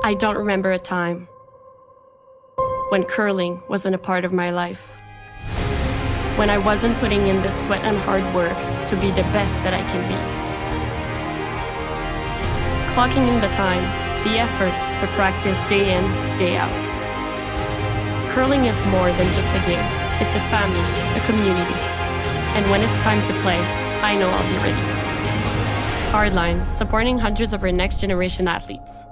I don't remember a time when curling wasn't a part of my life. When I wasn't putting in the sweat and hard work to be the best that I can be. Clocking in the time, the effort to practice day in, day out. Curling is more than just a game. It's a family, a community. And when it's time to play, I know I'll be ready. Hardline, supporting hundreds of our next generation athletes.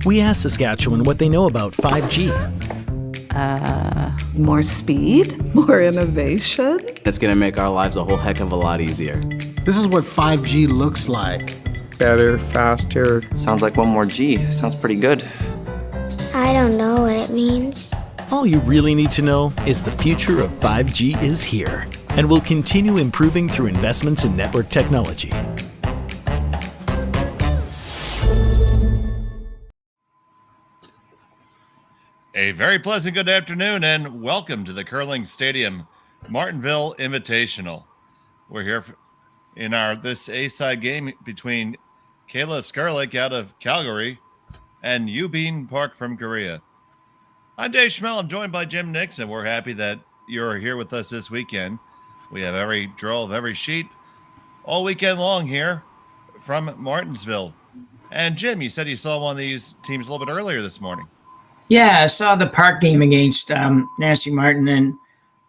We asked Saskatchewan what they know about 5G. More speed, more innovation. It's gonna make our lives a whole heck of a lot easier. This is what 5G looks like. Better, faster. Sounds like one more G. Sounds pretty good. I don't know what it means. All you really need to know is the future of 5G is here and will continue improving through investments in network technology. A very pleasant good afternoon and welcome to the Curling Stadium Martensville Invitational. We're here in this A-side game between Kayla Skrlik out of Calgary and Youbeen Park from Korea. I'm Dave Schmel. I'm joined by Jim Nixon. We're happy that you're here with us this weekend. We have every draw of every sheet all weekend long here from Martensville. And Jim, you said you saw one of these teams a little bit earlier this morning. Yeah, I saw the Park game against Nancy Martin,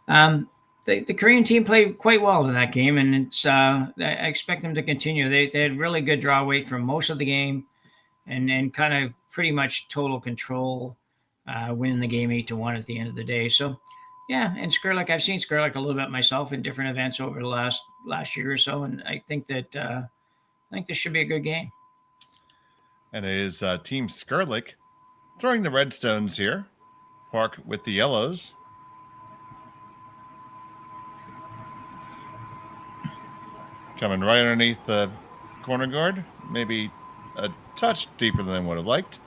and the Korean team played quite well in that game, and it's I expect them to continue. They had really good draw weight from most of the game, and kind of pretty much total control, winning the game 8-1 at the end of the day. So, yeah, and Skrlik, I've seen Skrlik a little bit myself in different events over the last year or so, and I think that this should be a good game. And it is Team Skrlik throwing the Redstones here. Park with the yellows. Coming right underneath the corner guard. Maybe a touch deeper than I would have liked.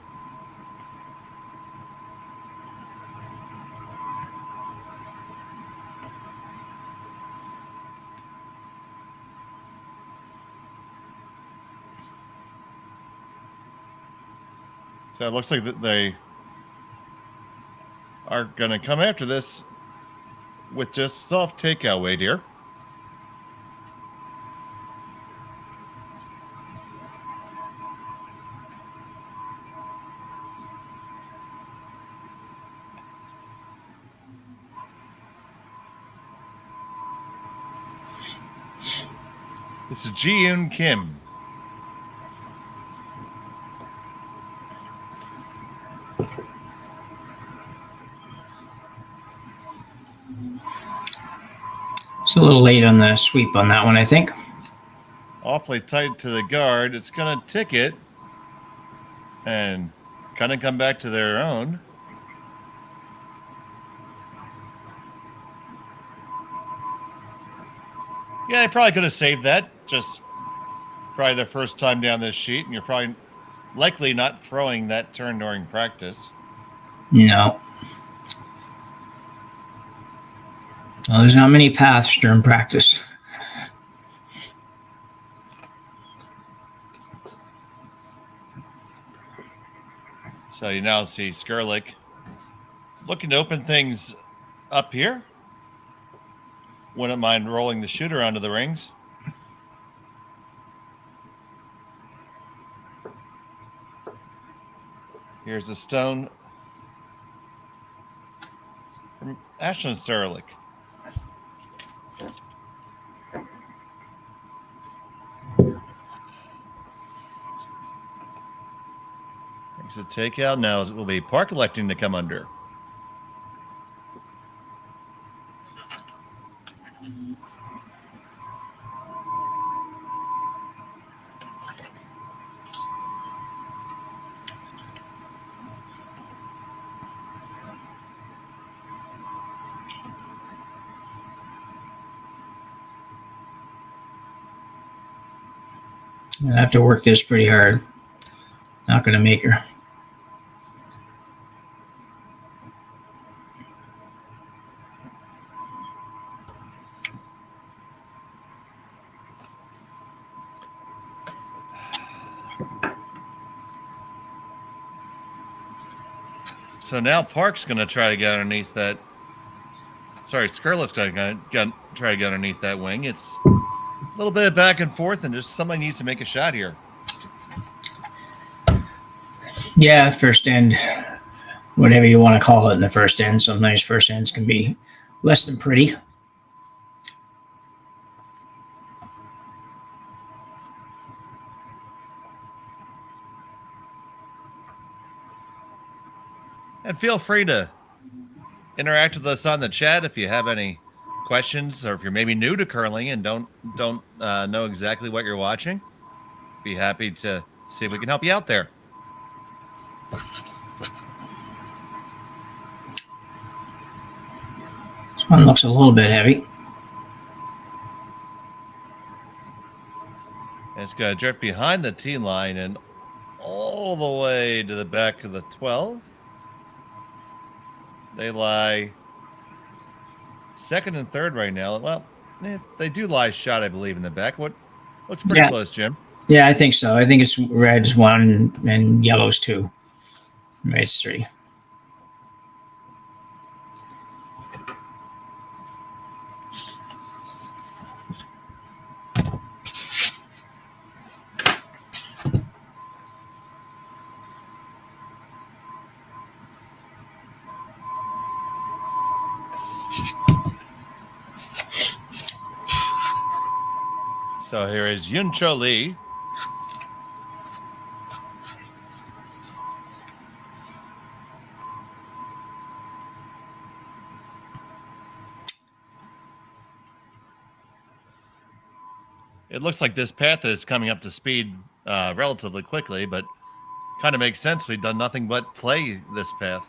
So it looks like that they are going to come after this with just soft takeout weight here. This is Ji-Yoon Kim. It's a little late on the sweep on that one, I think. Awfully tight to the guard. It's going to tick it and kind of come back to their own. Yeah, they probably could have saved that. Just probably their first time down this sheet, and you're probably likely not throwing that turn during practice. No. Well, there's not many paths during practice. So you now see Skrlik looking to open things up here. Wouldn't mind rolling the shooter onto the rings. Here's a stone from Ashlyn Skrlik. Makes a takeout. Now it will be Park electing to come under. I have to work this pretty hard. Not going to make her. So now Park's going to try to get underneath that. Sorry, Skrlik's going to try to get underneath that wing. It's a little bit of back and forth, and just somebody needs to make a shot here. Yeah, first end, whatever you want to call it in the first end. Sometimes first ends can be less than pretty. And feel free to interact with us on the chat if you have any questions, or if you're maybe new to curling and don't know exactly what you're watching. Be happy to see if we can help you out there. This one looks a little bit heavy. And it's going to drift behind the tee line and all the way to the back of the 12. They lie second and third right now. Well, they do lie shot, I believe, in the back. What looks pretty close, Jim? Yeah, I think so. I think it's red's 1 and yellow's 2. Red's 3. So here is Yuncho Lee. It looks like this path is coming up to speed relatively quickly, but kind of makes sense. We've done nothing but play this path.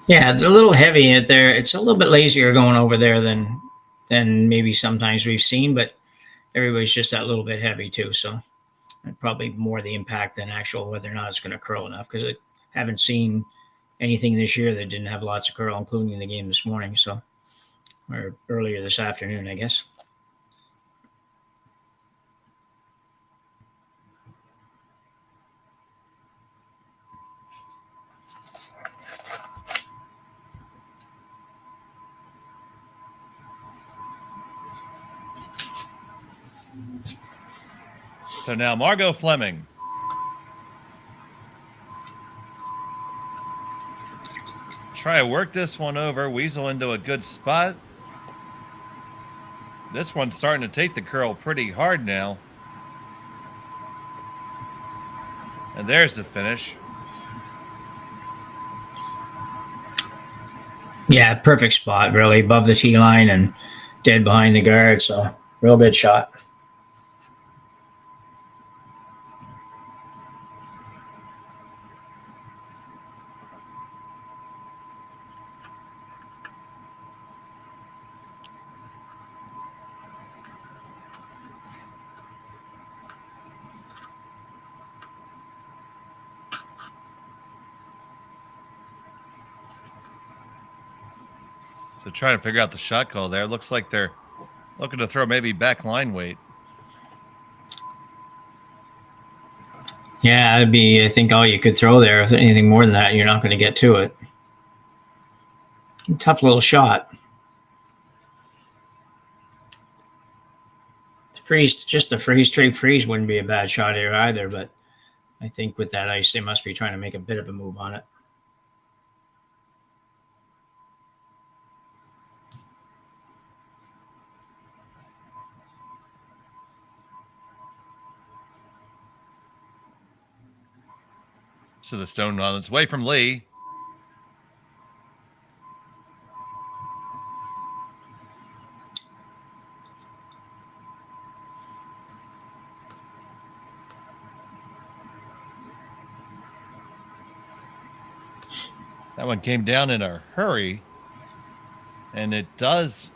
Yeah, they're a little heavy in there. It's a little bit lazier going over there than maybe sometimes we've seen, but everybody's just that little bit heavy too. So probably more the impact than actual whether or not it's going to curl enough, because I haven't seen anything this year that didn't have lots of curl, including the game this morning. So, or earlier this afternoon, I guess. So now Margot Fleming. Try to work this one over, weasel into a good spot. This one's starting to take the curl pretty hard now. And there's the finish. Yeah, perfect spot, really, above the tee line and dead behind the guard. So, real good shot. So trying to figure out the shot call there. Looks like they're looking to throw maybe back line weight. Yeah, that'd be, I think, all you could throw there. If anything more than that, you're not going to get to it. Tough little shot. Freeze, just a straight freeze wouldn't be a bad shot here either, but I think with that ice, they must be trying to make a bit of a move on it. So the stone on its way from Lee. That one came down in a hurry, and it does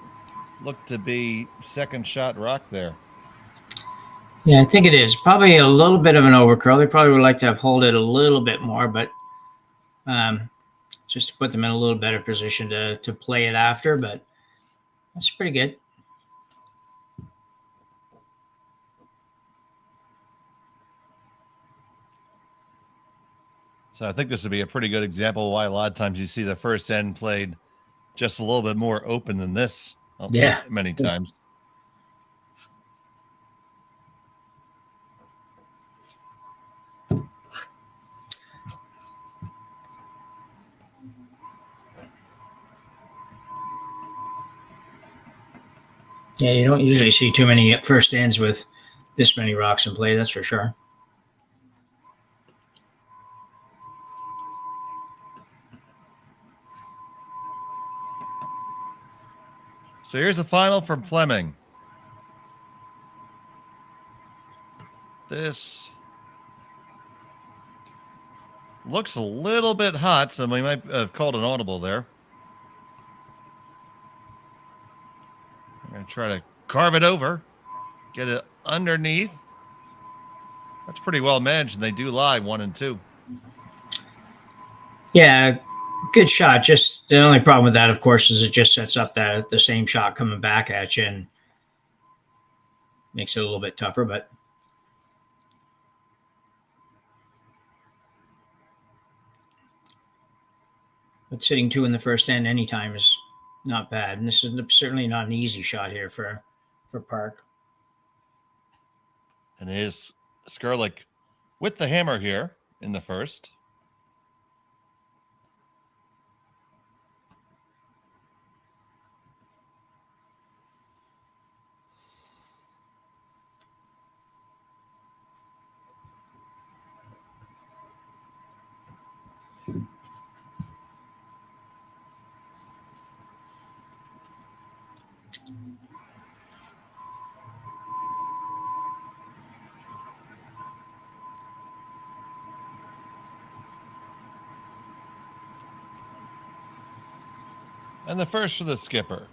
look to be second shot rock there. Yeah, I think it is. Probably a little bit of an overcurl. They probably would like to have hold it a little bit more, but just to put them in a little better position to play it after. But that's pretty good. So I think this would be a pretty good example of why a lot of times you see the first end played just a little bit more open than this. Yeah. Many times. Yeah, you don't usually see too many first ends with this many rocks in play, that's for sure. So here's the final from Fleming. This looks a little bit hot, so we might have called an audible there. I'm going to try to carve it over, get it underneath. That's pretty well managed, and they do lie 1 and 2. Yeah, good shot. Just the only problem with that, of course, is it just sets up the same shot coming back at you and makes it a little bit tougher. But sitting 2 in the first end anytime is not bad. And this is certainly not an easy shot here for Park. And here's Skrlik with the hammer here in the first. And the first for the skipper.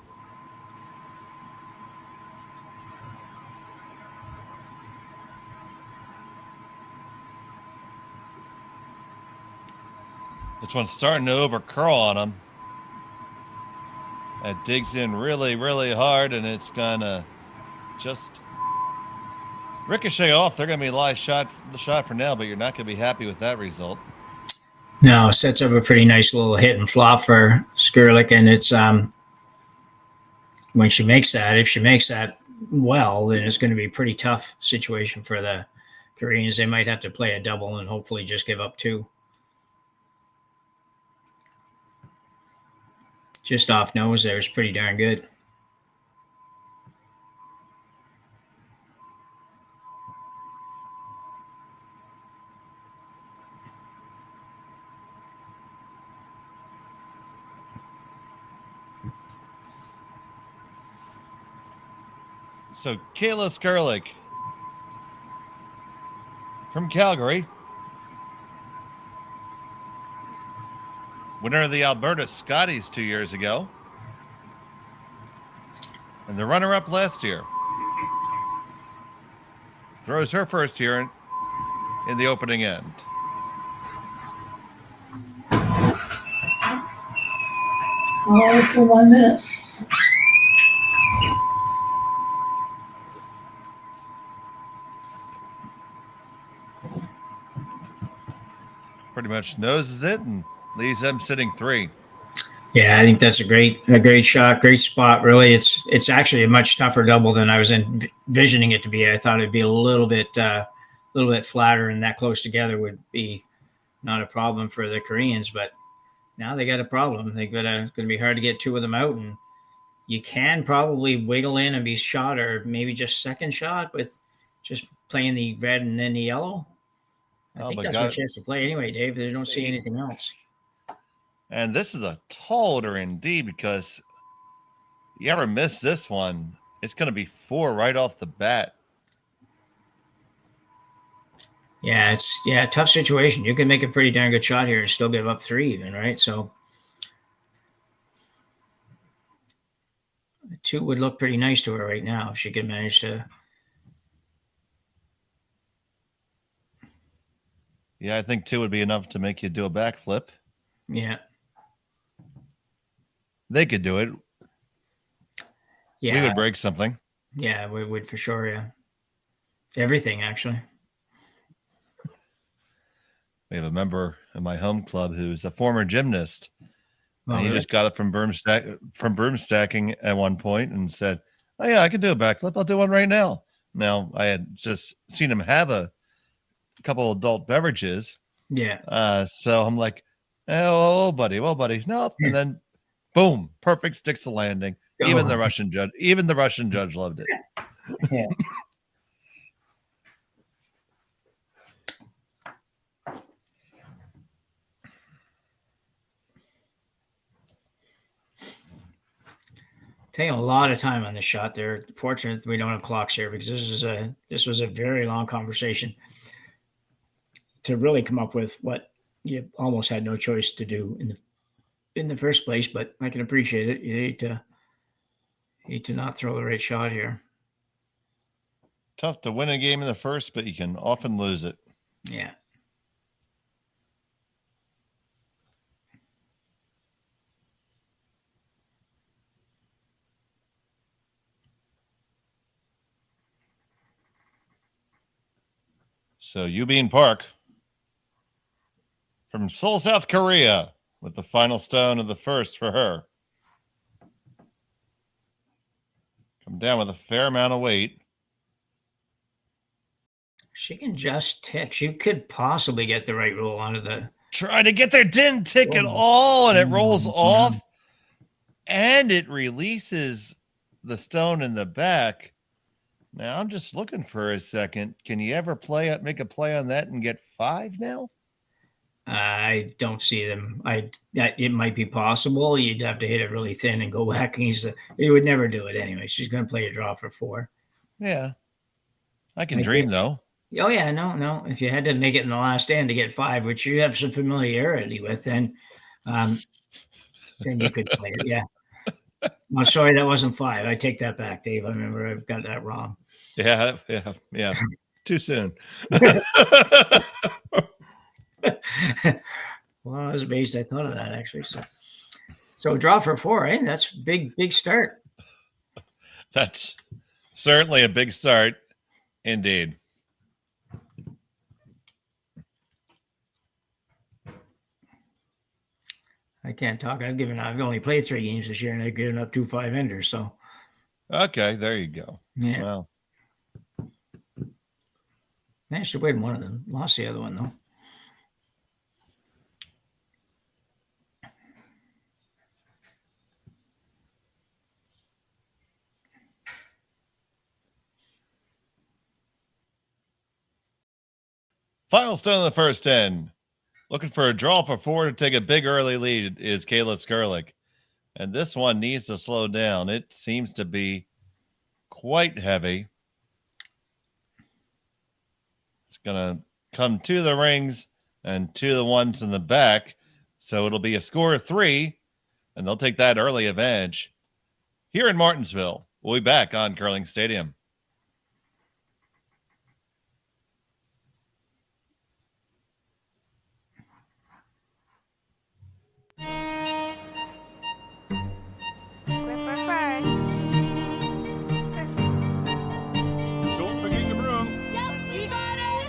This one's starting to overcurl on him. It digs in really, really hard, and it's gonna just ricochet off. They're gonna be a live shot for now, but you're not gonna be happy with that result. No, sets up a pretty nice little hit and flop for Skrlik, and it's when she makes that, if she makes that well, then it's going to be a pretty tough situation for the Koreans. They might have to play a double and hopefully just give up 2. Just off nose there is pretty darn good. So Kayla Skrlik from Calgary, winner of the Alberta Scotties 2 years ago, and the runner-up last year. Throws her first here in the opening end. Oh, for 1 minute. Pretty much noses it and leaves them sitting 3. Yeah, I think that's a great shot, great spot. Really, it's actually a much tougher double than I was envisioning it to be. I thought it'd be a little bit flatter, and that close together would be not a problem for the Koreans. But now they got a problem. It's going to be hard to get 2 of them out, and you can probably wiggle in and be shot, or maybe just second shot with just playing the red and then the yellow. I think that's what she has to play anyway, Dave. They don't see anything else. And this is a tall order indeed, because you ever miss this one, it's going to be 4 right off the bat. Yeah, it's a tough situation. You can make a pretty darn good shot here and still give up 3 even, right? So 2 would look pretty nice to her right now if she could manage to Yeah, I think 2 would be enough to make you do a backflip. Yeah. They could do it. Yeah. We would break something. Yeah, we would for sure. Yeah. Everything, actually. We have a member in my home club who's a former gymnast. And he really? just got it from broomstacking at one point and said, "Oh yeah, I can do a backflip. I'll do one right now." Now I had just seen him have a couple adult beverages. Yeah. So I'm like, oh, buddy, nope. And then boom, perfect sticks the landing. Even the Russian judge loved it. Yeah. Taking a lot of time on this shot there. Fortunate we don't have clocks here because this was a very long conversation to really come up with what you almost had no choice to do in the first place. But I can appreciate it. You hate to not throw the right shot here. Tough to win a game in the first, but you can often lose it. Yeah. So Youbeen Park from Seoul, South Korea, with the final stone of the first for her. Come down with a fair amount of weight. She can just tick. She could possibly get the right roll onto the. Try to get there, didn't tick at all, and it rolls off, and it releases the stone in the back. Now I'm just looking for a second. Can you ever make a play on that and get 5 now? I don't see them. It might be possible. You'd have to hit it really thin and go back. And he would never do it anyway. She's going to play a draw for 4. Yeah, I can dream though. Oh yeah, no. If you had to make it in the last end to get 5, which you have some familiarity with, then you could play it. Yeah. I'm sorry, that wasn't 5. I take that back, Dave. I remember I've got that wrong. Yeah. Too soon. Well, I was amazed I thought of that actually. So draw for 4, eh? That's big start. That's certainly a big start, indeed. I can't talk. I've only played 3 games this year, and I've given up 2 5-enders. So okay, there you go. Yeah. Well, managed to win one of them. Lost the other one though. final stone in the first 10. Looking for a draw for 4 to take a big early lead is Kayla Skrlik. And this one needs to slow down. It seems to be quite heavy. It's going to come to the rings and to the ones in the back. So it'll be a score of 3, and they'll take that early advantage. Here in Martensville, we'll be back on Curling Stadium. Don't forget your brooms. Yep, you got it.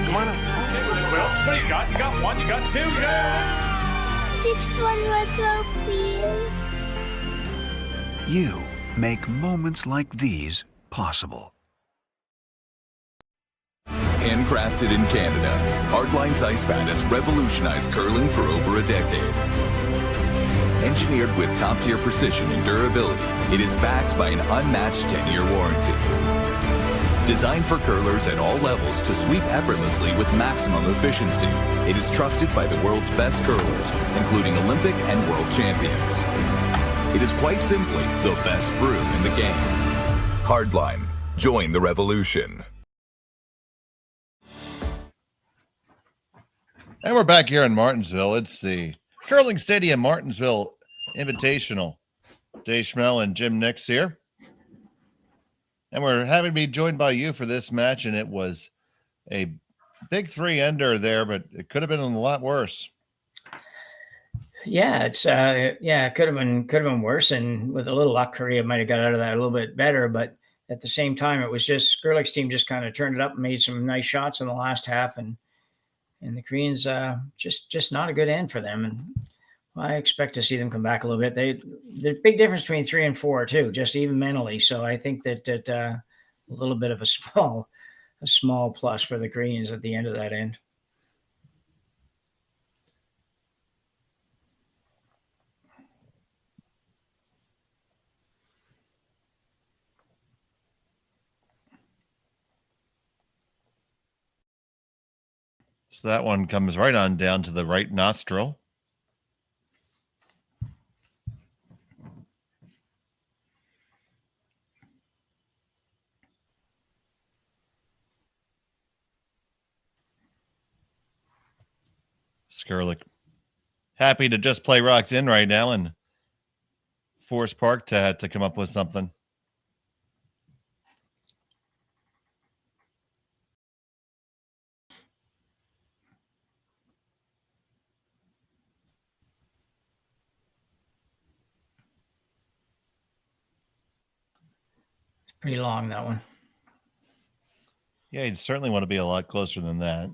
Come on up. Well, what do you got? You got 1, you got 2, you got... Just one more throw, please. You make moments like these possible. Handcrafted in Canada, Hardline's Ice Pad has revolutionized curling for over a decade. Engineered with top-tier precision and durability, it is backed by an unmatched 10-year warranty. Designed for curlers at all levels to sweep effortlessly with maximum efficiency, it is trusted by the world's best curlers, including Olympic and world champions. It is quite simply the best broom in the game. Hardline. Join the revolution. And we're back here in Martensville. It's the Curling Stadium Martensville Invitational. Dave Schmel and Jim Nix here. And we're happy to be joined by you for this match. And it was a big 3-ender there, but it could have been a lot worse. Yeah, it could have been worse. And with a little luck, Korea might have got out of that a little bit better. But at the same time, it was just Skrlik's team just kind of turned it up and made some nice shots in the last half. And the Koreans, just not a good end for them. And I expect to see them come back a little bit. There's a big difference between 3 and 4 too, just even mentally. So I think that a little bit of a small plus for the Koreans at the end of that end. So that one comes right on down to the right nostril. Skrlik happy to just play rocks in right now and force Park to come up with something. It's pretty long, that one. Yeah, you'd certainly want to be a lot closer than that.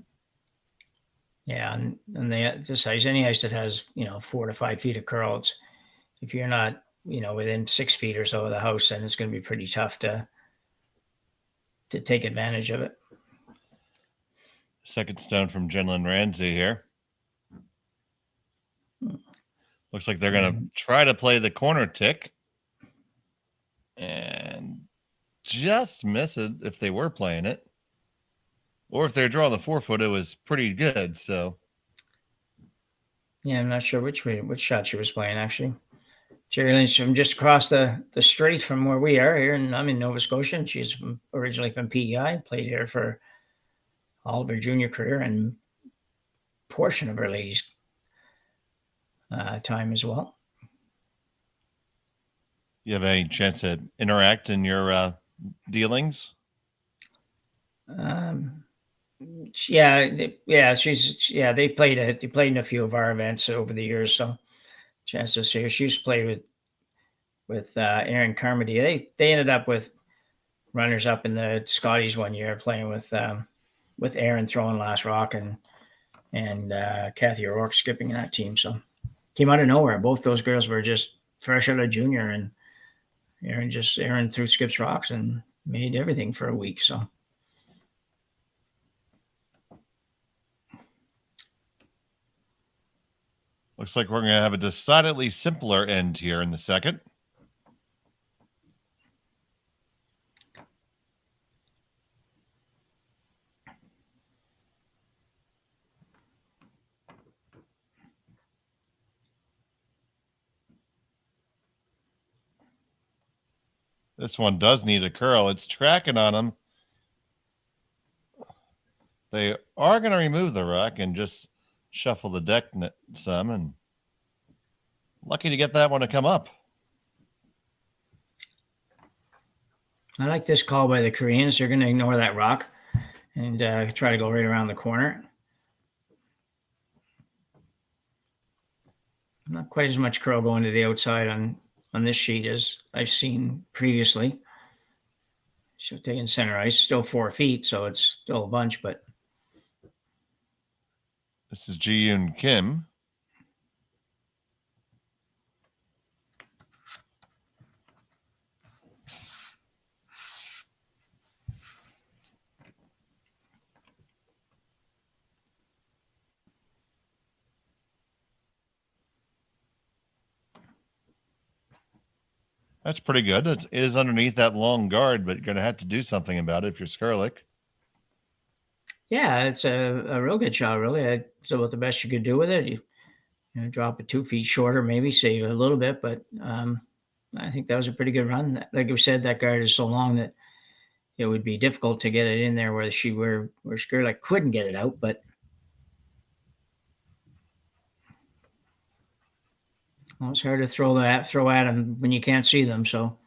Yeah, and this ice, any ice that has 4 to 5 feet of curl, if you're not within 6 feet or so of the house, then it's going to be pretty tough to take advantage of it. Second stone from Jenlyn Ramsey here. Looks like they're going to try to play the corner tick and just miss it if they were playing it. Or if they're drawing the 4-foot, it was pretty good. So, yeah, I'm not sure which shot she was playing actually. Jerry Lynch from just across the strait from where we are here, and I'm in Nova Scotia. And she's originally from PEI, played here for all of her junior career and portion of her ladies' time as well. You have any chance to interact in your dealings? They played in a few of our events over the years, so chance to see her. She used to play with Aaron Carmody. They ended up with runners up in the Scotties one year, playing with Aaron throwing last rock and Kathy O'Rourke skipping that team. So came out of nowhere. Both those girls were just fresh out of junior, and Aaron threw skips rocks and made everything for a week. So. Looks like we're going to have a decidedly simpler end here in the second. This one does need a curl. It's tracking on them. They are going to remove the rock and just shuffle the deck some, and lucky to get that one to come up. I like this call by the Koreans. They're going to ignore that rock and try to go right around the corner. Not quite as much curl going to the outside on this sheet as I've seen previously. She's taking center ice, still 4 feet, so it's still a bunch, but. This is Ji-Yoon Kim. That's pretty good. It is underneath that long guard, but you're going to have to do something about it if you're Skrlik. Yeah, it's a real good shot, really. It's about the best you could do with it. You drop it 2 feet shorter, maybe save a little bit, but I think that was a pretty good run. Like you said, that guard is so long that it would be difficult to get it in there where Skrlik couldn't get it out, but Well, it's hard to throw at them when you can't see them. So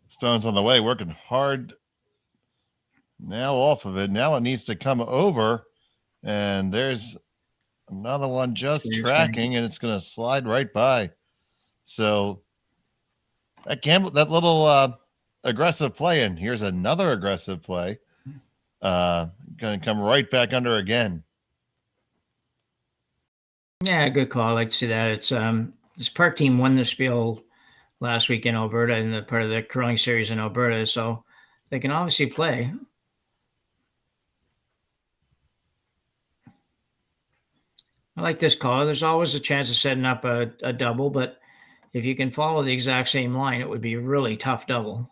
Stone's on the way, working hard now off of it. Now it needs to come over, and there's another one just tracking, and it's going to slide right by. So that little aggressive play, and here's another aggressive play. Going to come right back under again. yeah, good call. I like to see that. It's this park team won the Spiel last week in Alberta in the part of the curling series in Alberta, so they can obviously play. I like this call. There's always a chance of setting up a double, but if you can follow the exact same line, it would be a really tough double.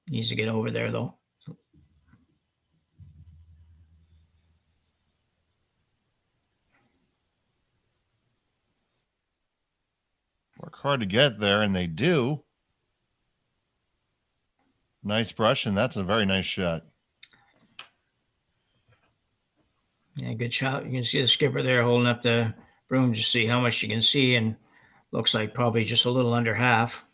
Needs to get over there, though. Work hard to get there, and they do. Nice brush, and that's a very nice shot. Yeah, good shot. You can see the skipper there holding up the broom to see how much you can see, and looks like probably just a little under half.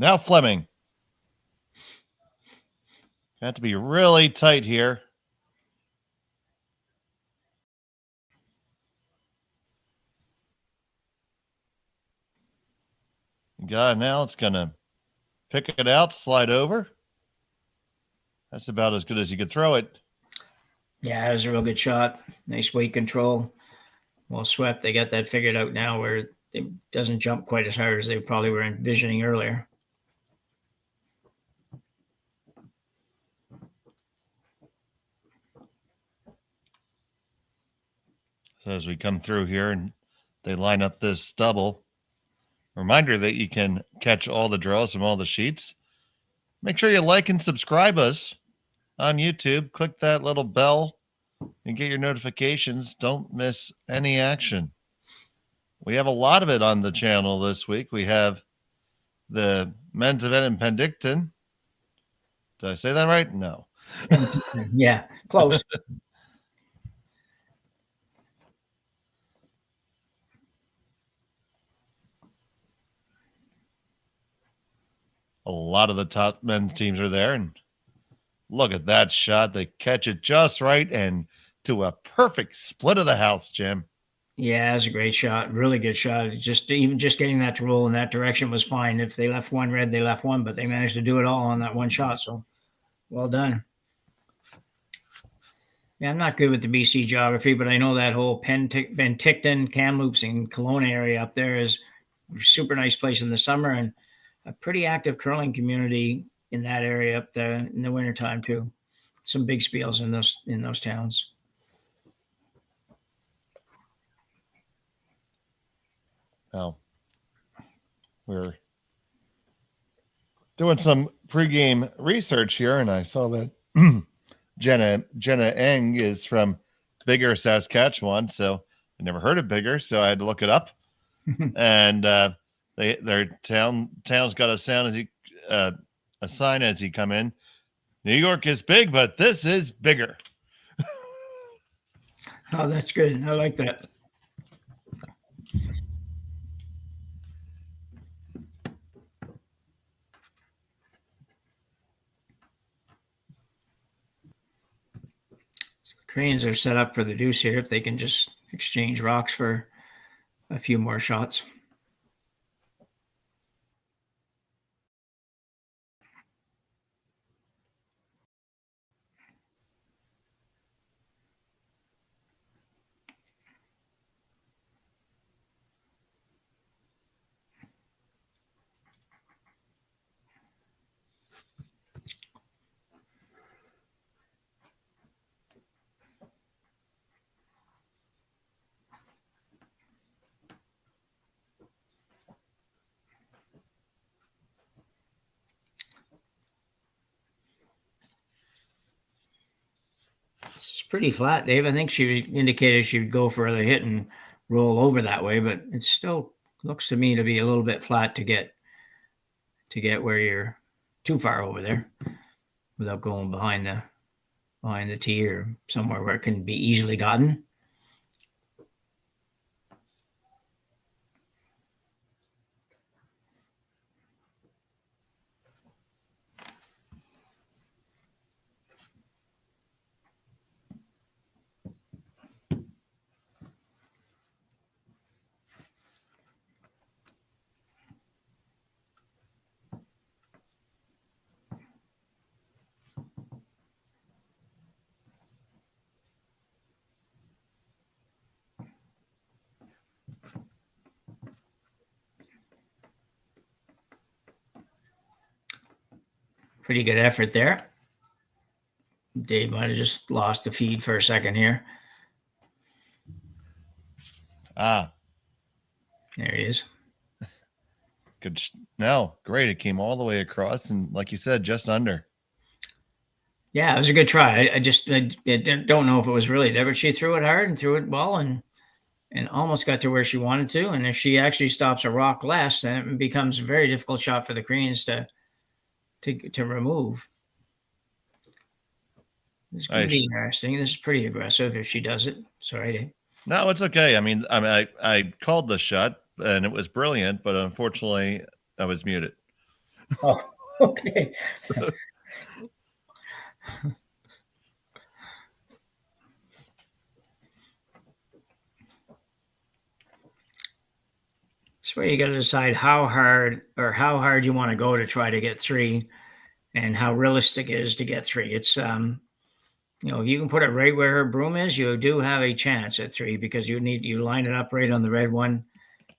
Now Fleming. Got to be really tight here. God, now it's going to pick it out, slide over. That's about as good as you could throw it. Yeah, it was a real good shot. Nice weight control. Well swept. They got that figured out now where it doesn't jump quite as hard as they probably were envisioning earlier. So as we come through here and they line up this double, reminder that you can catch all the draws from all the sheets. Make sure you like and subscribe us on YouTube. Click that little bell and get your notifications. Don't miss any action. We have a lot of it on the channel this week. We have the men's event in Penticton. Did I say that right? No. Yeah, close. A lot of the top men's teams are there, and look at that shot. They catch it just right and to a perfect split of the house, Jim. Yeah, it was a great shot. Really good shot. Just getting that to roll in that direction was fine. If they left one red, they left one, but they managed to do it all on that one shot. So well done. Yeah, I'm not good with the BC geography, but I know that whole Penticton, Kamloops, and Kelowna area up there is a super nice place in the summer and a pretty active curling community in that area up there in the wintertime too. Some big spiels in those towns. Now, we're doing some pregame research here, and I saw that Jenna Eng is from Bigger, Saskatchewan. So I never heard of Bigger, so I had to look it up. And their town's got a sign as you come in. New York is big, but this is bigger. Oh, that's good. I like that. Koreans are set up for the deuce here if they can just exchange rocks for a few more shots. pretty flat, Dave. I think she indicated she would go for the hit and roll over that way, but it still looks to me to be a little bit flat to get where you're too far over there without going behind the tee or somewhere where it can be easily gotten. Pretty good effort there. Dave might have just lost the feed for a second here. Ah, there he is. Good. No, great. It came all the way across, and like you said, just under. Yeah, it was a good try. I don't know if it was really there, but she threw it hard and threw it well and almost got to where she wanted to. And if she actually stops a rock less, then it becomes a very difficult shot for the Koreans to remove. This is going to be interesting. This is pretty aggressive if she does it. Sorry, Dave. No, it's okay. I called the shot and it was brilliant, but unfortunately I was muted. Oh, okay. That's where you got to decide how hard you want to go to try to get 3 and how realistic it is to get 3. It's, you can put it right where her broom is. You do have a chance at 3 because you line it up right on the red one,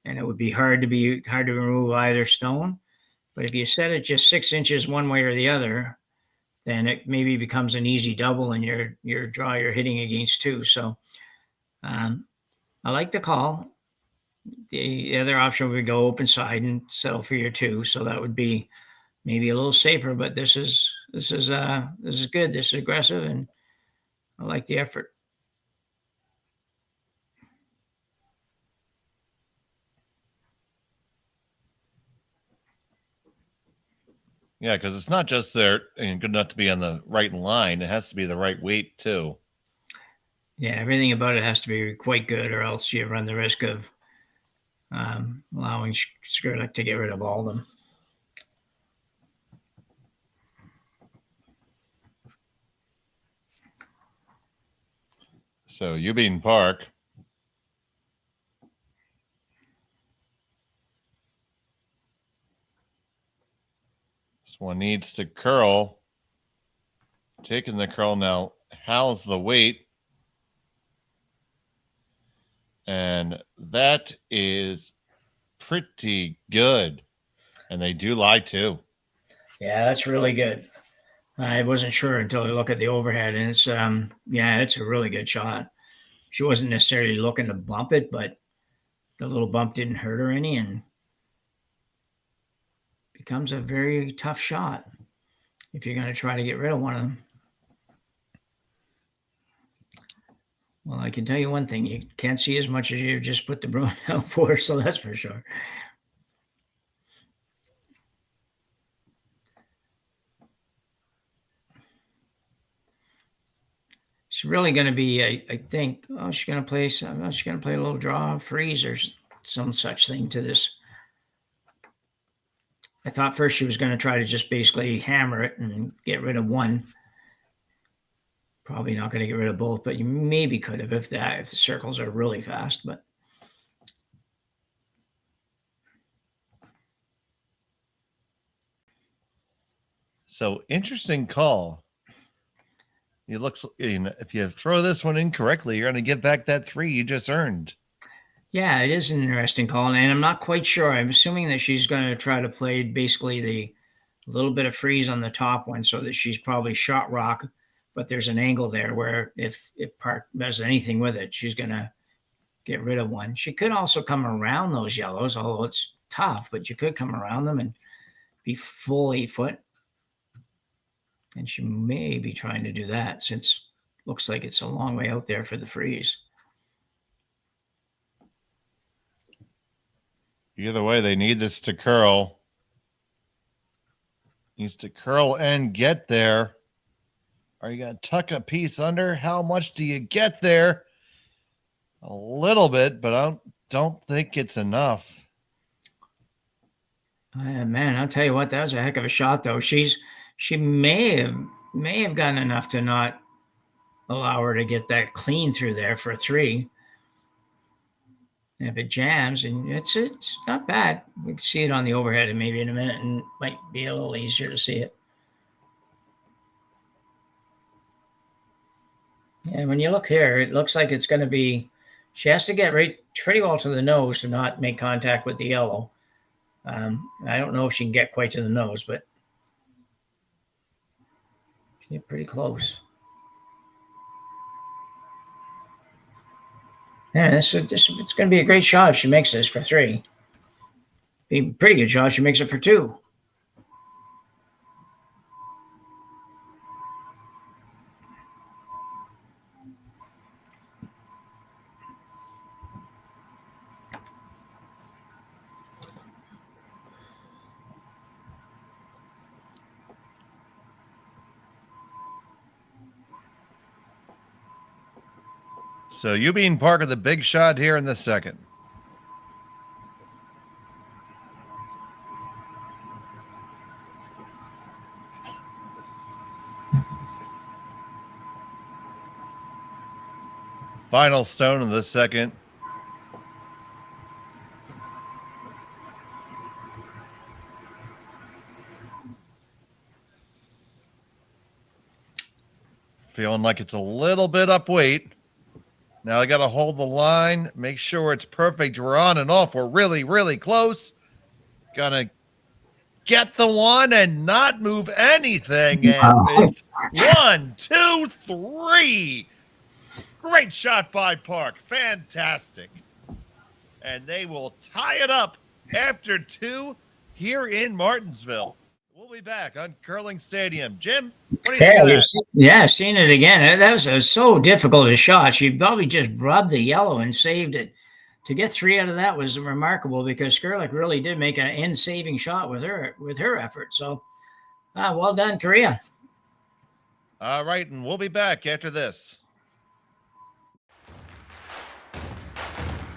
and it would be hard to remove either stone. But if you set it just 6 inches one way or the other, then it maybe becomes an easy double, and your draw you're hitting against 2. So I like the call. The other option would go open side and settle for your 2. So that would be maybe a little safer. But this is good. This is aggressive, and I like the effort. Yeah, because it's not just there and good enough to be on the right line. It has to be the right weight too. Yeah, everything about it has to be quite good, or else you run the risk of allowing Skrlik to get rid of all of them. So Youbeen Park. This one needs to curl. Taking the curl now. How's the weight? And that is pretty good. And they do lie too. Yeah, that's really good. I wasn't sure until I look at the overhead, and it's it's a really good shot. She wasn't necessarily looking to bump it, but the little bump didn't hurt her any, and becomes a very tough shot if you're going to try to get rid of one of them. Well, I can tell you one thing: you can't see as much as you just put the broom down for, so that's for sure. She's really going to be, I think, she's going to play a little draw, freeze, or some such thing to this. I thought first she was going to try to just basically hammer it and get rid of one. Probably not going to get rid of both, but you maybe could have if the circles are really fast. But so interesting call. If you throw this one incorrectly, you're going to get back that 3 you just earned. Yeah, it is an interesting call, and I'm not quite sure. I'm assuming that she's going to try to play basically the little bit of freeze on the top one, so that she's probably shot rock, but there's an angle there where if Park does anything with it, she's going to get rid of one. She could also come around those yellows, although it's tough, but you could come around them and be full 8 foot. And she may be trying to do that since looks like it's a long way out there for the freeze. Either way, they need this to curl. Needs to curl and get there. Are you going to tuck a piece under? How much do you get there? A little bit, but I don't think it's enough. Man, I'll tell you what, that was a heck of a shot, though. She may have gotten enough to not allow her to get that clean through there for 3. And if it jams, and it's not bad. We can see it on the overhead, and maybe in a minute, and might be a little easier to see it. And when you look here, it looks like it's going to be. She has to get right pretty well to the nose to not make contact with the yellow. I don't know if she can get quite to the nose, but she get pretty close. Yeah, it's going to be a great shot if she makes this for 3. Be a pretty good shot if she makes it for 2. So Youbeen Parker, the big shot here in the second. Final stone of the second. Feeling like it's a little bit up weight. Now I got to hold the line, make sure it's perfect. We're on and off. We're really, really close. Gonna get the one and not move anything. And it's 1, 2, 3. Great shot by Park. Fantastic. And they will tie it up after 2 here in Martensville. We'll be back on Curling Stadium. Jim, what do you think of that? Yeah, seen it again. That was so difficult a shot. She probably just rubbed the yellow and saved it. To get 3 out of that was remarkable because Skrlik really did make an end-saving shot with her effort. So, well done, Korea. All right, and we'll be back after this.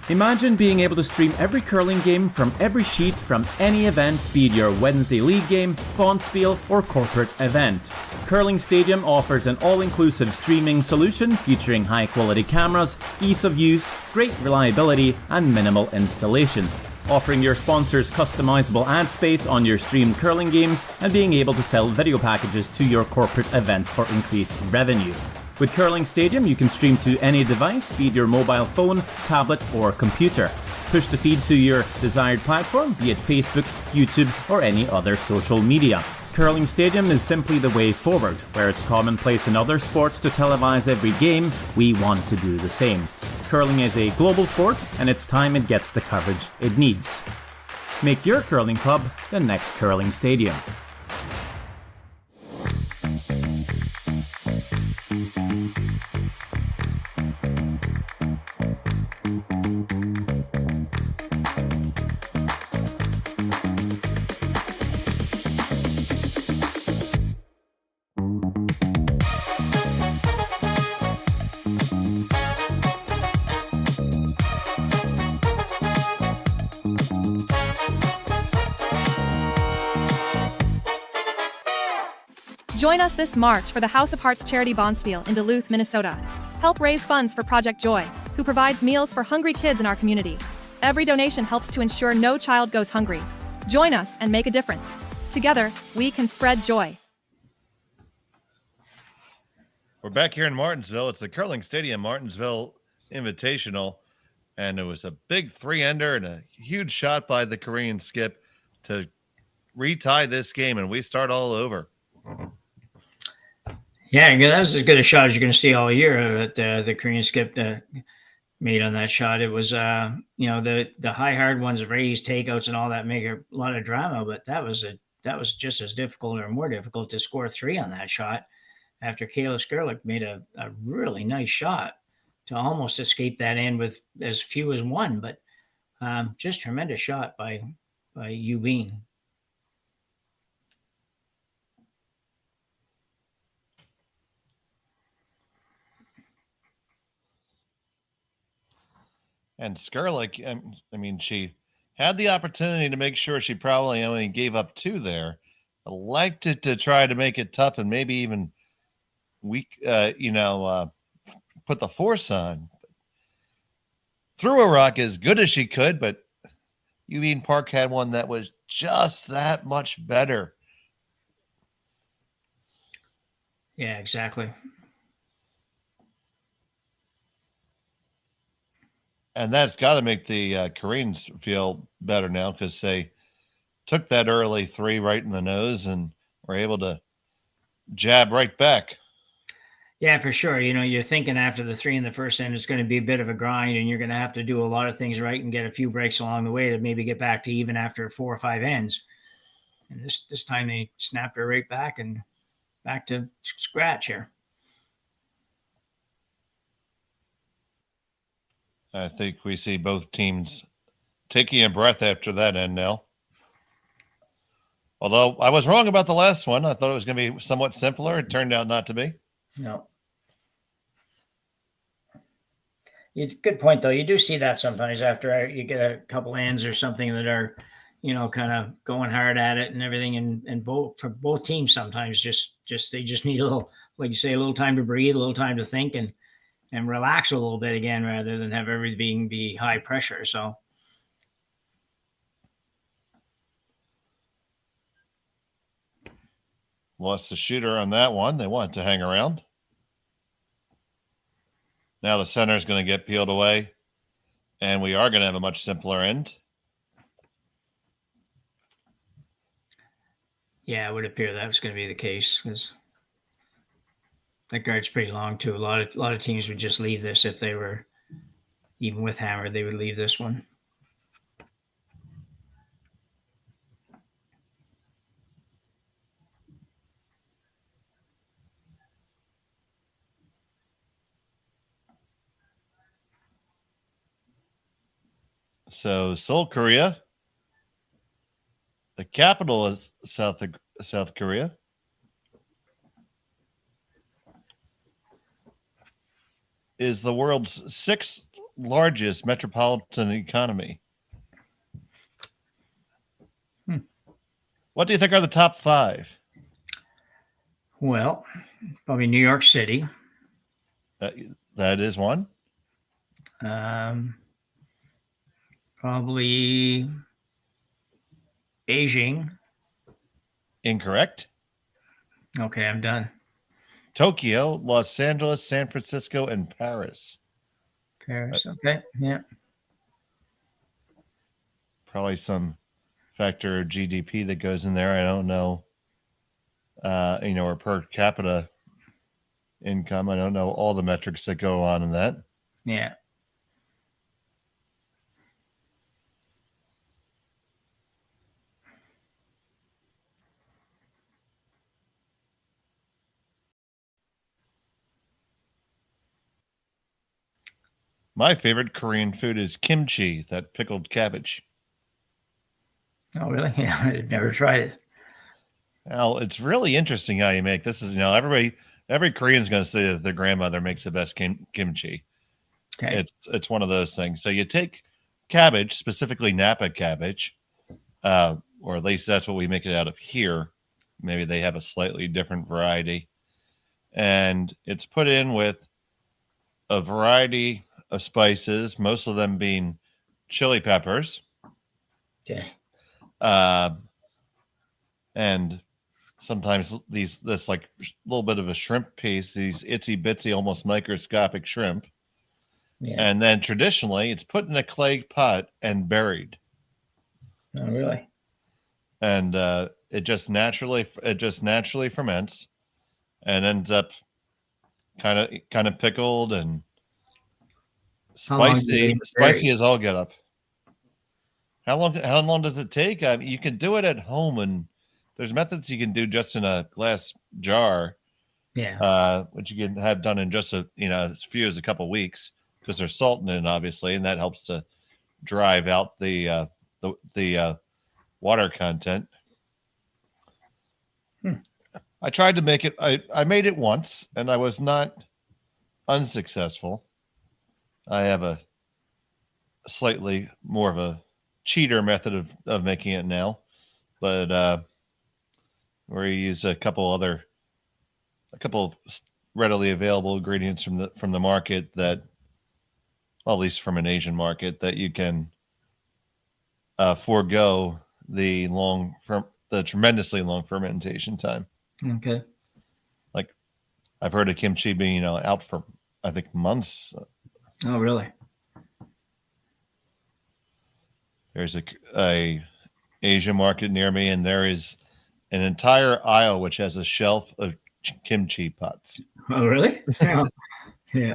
Imagine being able to stream every curling game from every sheet from any event, be it your Wednesday league game, bonspiel, or corporate event. Curling Stadium offers an all-inclusive streaming solution featuring high-quality cameras, ease of use, great reliability, and minimal installation. Offering your sponsors customizable ad space on your streamed curling games and being able to sell video packages to your corporate events for increased revenue. With Curling Stadium, you can stream to any device, be it your mobile phone, tablet, or computer. Push the feed to your desired platform, be it Facebook, YouTube, or any other social media. Curling Stadium is simply the way forward. Where it's commonplace in other sports to televise every game, we want to do the same. Curling is a global sport, and it's time it gets the coverage it needs. Make your curling club the next Curling Stadium. Join us this March for the House of Hearts Charity Bonspiel in Duluth, Minnesota. Help raise funds for Project Joy, who provides meals for hungry kids in our community. Every donation helps to ensure no child goes hungry. Join us and make a difference. Together, we can spread joy. We're back here in Martensville. It's the Curling Stadium Martensville Invitational. And it was a big 3-ender and a huge shot by the Korean skip to retie this game. And we start all over. Yeah, that was as good a shot as you're going to see all year that the Korean skip made on that shot. It was, the high hard ones, raised takeouts and all that make a lot of drama, but that was just as difficult or more difficult to score 3 on that shot. after Kayla Skrlik made a really nice shot to almost escape that end with as few as one, but just tremendous shot by Youbeen. And Skrlik, I mean, she had the opportunity to make sure she probably only gave up 2 there. I liked it to try to make it tough and maybe even weak, put the force on. Threw a rock as good as she could, but Youbeen Park had one that was just that much better. Yeah, exactly. And that's got to make the Koreans feel better now because they took that early 3 right in the nose and were able to jab right back. Yeah, for sure. You're thinking after the 3 in the first end, it's going to be a bit of a grind, and you're going to have to do a lot of things right and get a few breaks along the way to maybe get back to even after 4 or 5 ends. And this time they snapped her right back and back to scratch here. I think we see both teams taking a breath after that end now. Although I was wrong about the last one. I thought it was going to be somewhat simpler. It turned out not to be. No. Good point, though. You do see that sometimes after you get a couple ends or something that are, kind of going hard at it and everything. And for both teams, sometimes they just need a little, like you say, a little time to breathe, a little time to think and relax a little bit again, rather than have everything be high pressure. So. Lost the shooter on that one. They want to hang around. Now the center is going to get peeled away, and we are going to have a much simpler end. Yeah, it would appear that was going to be the case because that guard's pretty long too. A lot of teams would just leave this if they were even with hammer. They would leave this one. So Seoul, Korea, the capital of South Korea, is the world's 6th largest metropolitan economy. What do you think are the top 5? Well, probably New York City. That is one. Probably Beijing. Incorrect. Okay, I'm done. Tokyo, Los Angeles, San Francisco, and Paris. Paris. Okay. Yeah. Probably some factor of GDP that goes in there. I don't know. Or per capita income. I don't know all the metrics that go on in that. Yeah. My favorite Korean food is kimchi, that pickled cabbage. Oh, really? Yeah, I've never tried it. Well, it's really interesting how you make this. Every Korean's going to say that their grandmother makes the best kimchi. Okay. It's one of those things. So you take cabbage, specifically Napa cabbage, or at least that's what we make it out of here. Maybe they have a slightly different variety. And it's put in with a variety of spices, most of them being chili peppers. Okay. And sometimes this like little bit of a shrimp piece, these itsy bitsy, almost microscopic shrimp. Yeah. And then traditionally it's put in a clay pot and buried. Oh, really? And it just naturally ferments and ends up kind of pickled and spicy as all get up. How long does it take? You can do it at home, and there's methods you can do just in a glass jar, Yeah. Which you can have done in just as few as a couple weeks because there's salt in it, obviously, and that helps to drive out the water content. I tried to make it. I made it once, and I was not unsuccessful. I have a slightly more of a cheater method of making it now, but where you use a couple readily available ingredients from the market that, well, at least from an Asian market, that you can forego the tremendously long fermentation time. Okay. Like I've heard of kimchi being out for I think months. Oh, really? There's a Asian market near me, and there is an entire aisle which has a shelf of kimchi pots. Oh, really? Yeah. Yeah.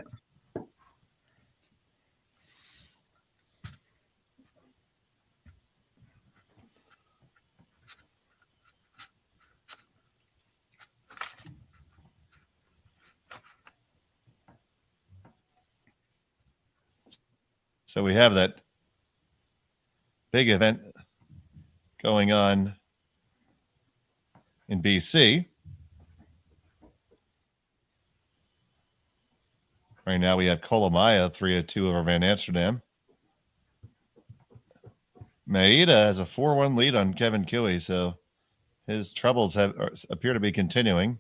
So we have that big event going on in BC. Right now we have Kolomaya 3-2 over Van Amsterdam. Maeda has a 4-1 lead on Kevin Cooey, so his troubles appear to be continuing.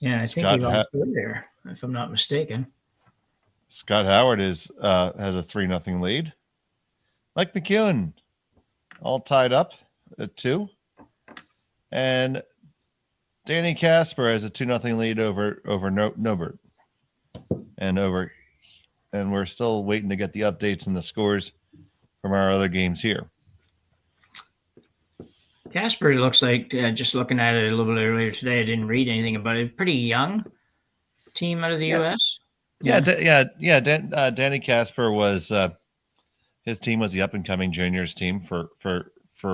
Yeah, I think he lost there, if I'm not mistaken. Scott Howard has a 3-0 lead. Mike McEwen all tied up at 2. And Danny Casper has a 2-0 lead over Nobert. And we're still waiting to get the updates and the scores from our other games here. Casper looks like, just looking at it a little bit earlier today, I didn't read anything about it. Pretty young team out of the U.S. Danny Casper was his team was the up and coming juniors team for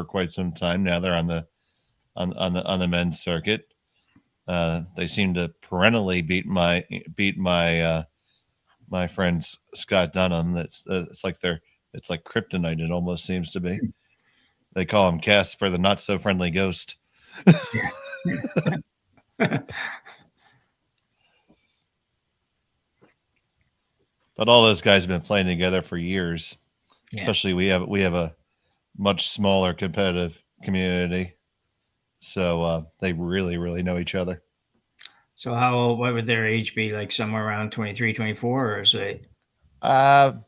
quite some time. Now they're on the men's circuit. They seem to perennially beat my friend Scott Dunham. It's like kryptonite. It almost seems to be. They call him Casper, the not so friendly ghost. But all those guys have been playing together for years. Yeah. Especially we have a much smaller competitive community, so they really, really know each other. So what would their age be? Like somewhere around 23, 24, or is it? I'm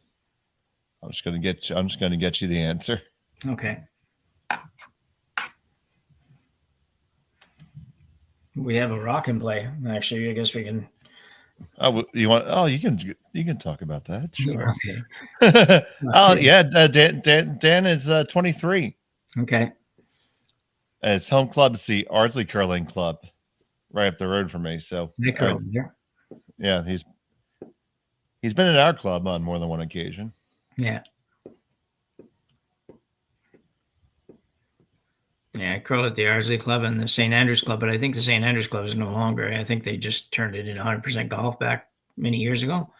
just going to get you the answer. Okay. We have a rock and play. Actually, I guess we can. Oh, you want? Oh, you can talk about that. Sure. Okay. Oh, yeah. Dan is 23. Okay. His home club is the Ardsley Curling Club, right up the road from me. So yeah, he's been in our club on more than one occasion. Yeah. Yeah, I curled at the Ardsley Club and the St. Andrews Club, but I think the St. Andrews Club is no longer. I think they just turned it into 100% golf back many years ago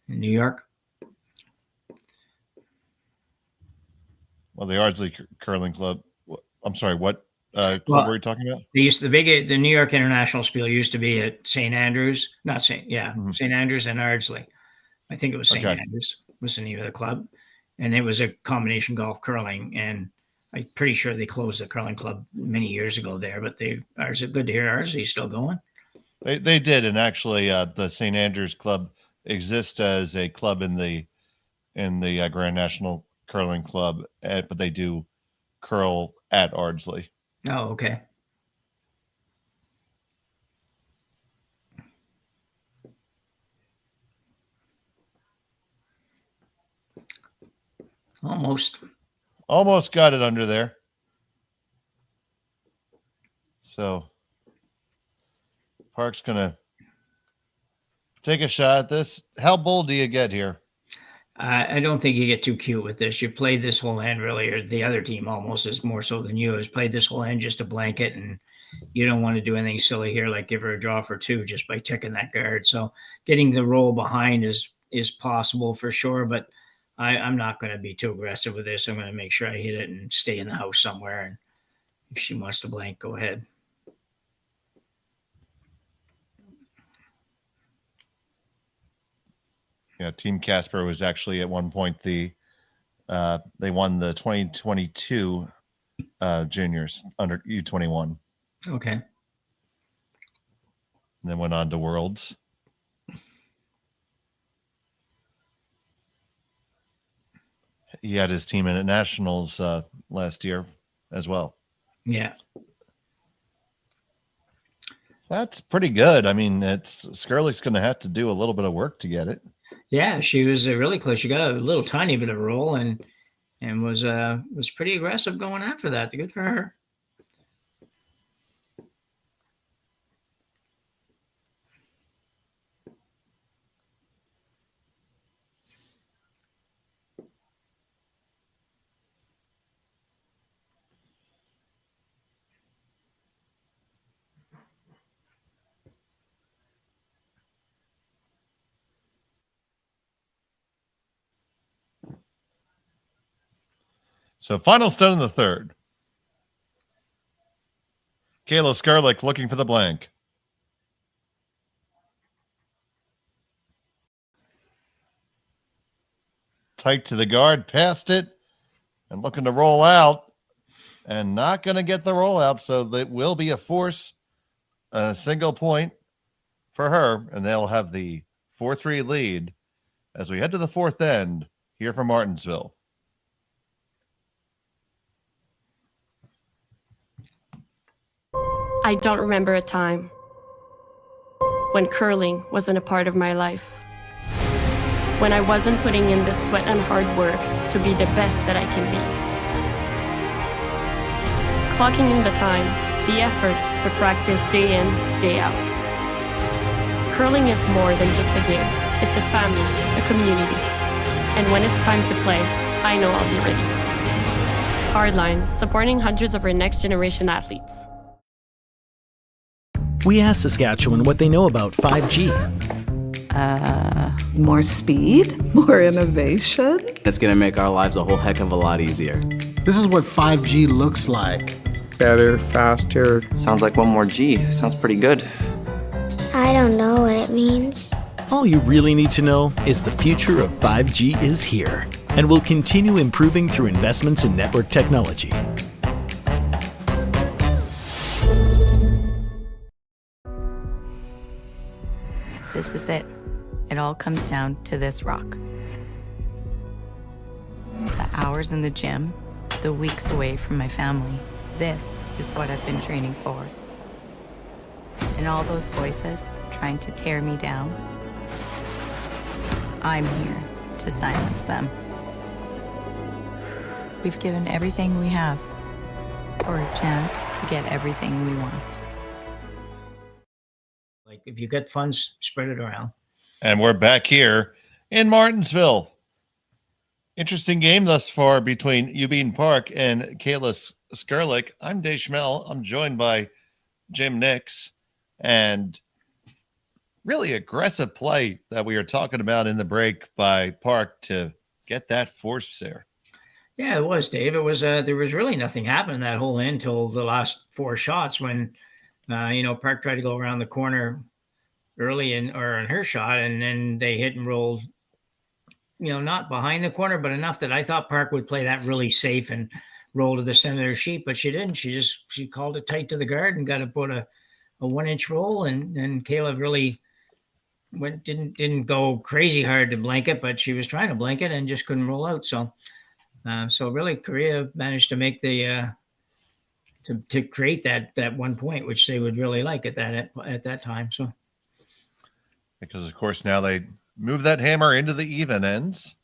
in New York. Well, the Ardsley Curling Club. I'm sorry, what club were you talking about? The New York International Spiel used to be at St. Andrews, St. Andrews and Ardsley. I think it was St. Andrews was the name of the club, and it was a combination golf curling, and I'm pretty sure they closed the curling club many years ago there, but ours are good to hear. Ours is still going. They did, and actually, the St. Andrews Club exists as a club in the Grand National Curling Club, but they do curl at Ardsley. Oh, okay. Almost got it under there. So Park's going to take a shot at this. How bold do you get here? I don't think you get too cute with this. You played this whole hand really, or the other team almost is more so than you has played this whole hand just to blanket, and you don't want to do anything silly here, like give her a draw for 2 just by ticking that guard. So getting the roll behind is possible for sure, but I'm not going to be too aggressive with this. I'm going to make sure I hit it and stay in the house somewhere. And if she wants to blank, go ahead. Yeah, Team Casper was actually at one point they won the 2022 juniors under U21. Okay. And then went on to Worlds. He had his team in at Nationals last year as well. Yeah. That's pretty good. I mean, Skrlik's going to have to do a little bit of work to get it. Yeah, she was really close. She got a little tiny bit of roll and was pretty aggressive going after that. Good for her. So final stone in the third. Kayla Skrlik looking for the blank. Tight to the guard, past it, and looking to roll out, and not going to get the roll out, so that will be a single point for her, and they'll have the 4-3 lead as we head to the fourth end here from Martensville. I don't remember a time when curling wasn't a part of my life. When I wasn't putting in the sweat and hard work to be the best that I can be. Clocking in the time, the effort to practice day in, day out. Curling is more than just a game. It's a family, a community. And when it's time to play, I know I'll be ready. Hardline, supporting hundreds of our next generation athletes. We asked Saskatchewan what they know about 5G. More speed? More innovation? It's going to make our lives a whole heck of a lot easier. This is what 5G looks like. Better, faster. Sounds like one more G. Sounds pretty good. I don't know what it means. All you really need to know is the future of 5G is here and will continue improving through investments in network technology. This is it. It all comes down to this rock. The hours in the gym, the weeks away from my family. This is what I've been training for. And all those voices trying to tear me down, I'm here to silence them. We've given everything we have for a chance to get everything we want. Like, if you get funds, spread it around. And we're back here in Martensville. Interesting game thus far between Youbeen Park and Kayla Skrlik. I'm Dave Schmel. I'm joined by Jim Nix. And really aggressive play that we were talking about in the break by Park to get that force there. Yeah, it was, Dave. It was there was really nothing happening that whole end till the last 4 shots when Park tried to go around the corner early in her shot, and then they hit and rolled, not behind the corner, but enough that I thought Park would play that really safe and roll to the center of their sheet, but she didn't. She called it tight to the guard and got to put a 1-inch roll, and then Kayla really didn't go crazy hard to blanket, but she was trying to blanket and just couldn't roll out. So really Korea managed to make the to create that 1 point, which they would really like at that time. So because of course now they move that hammer into the even ends.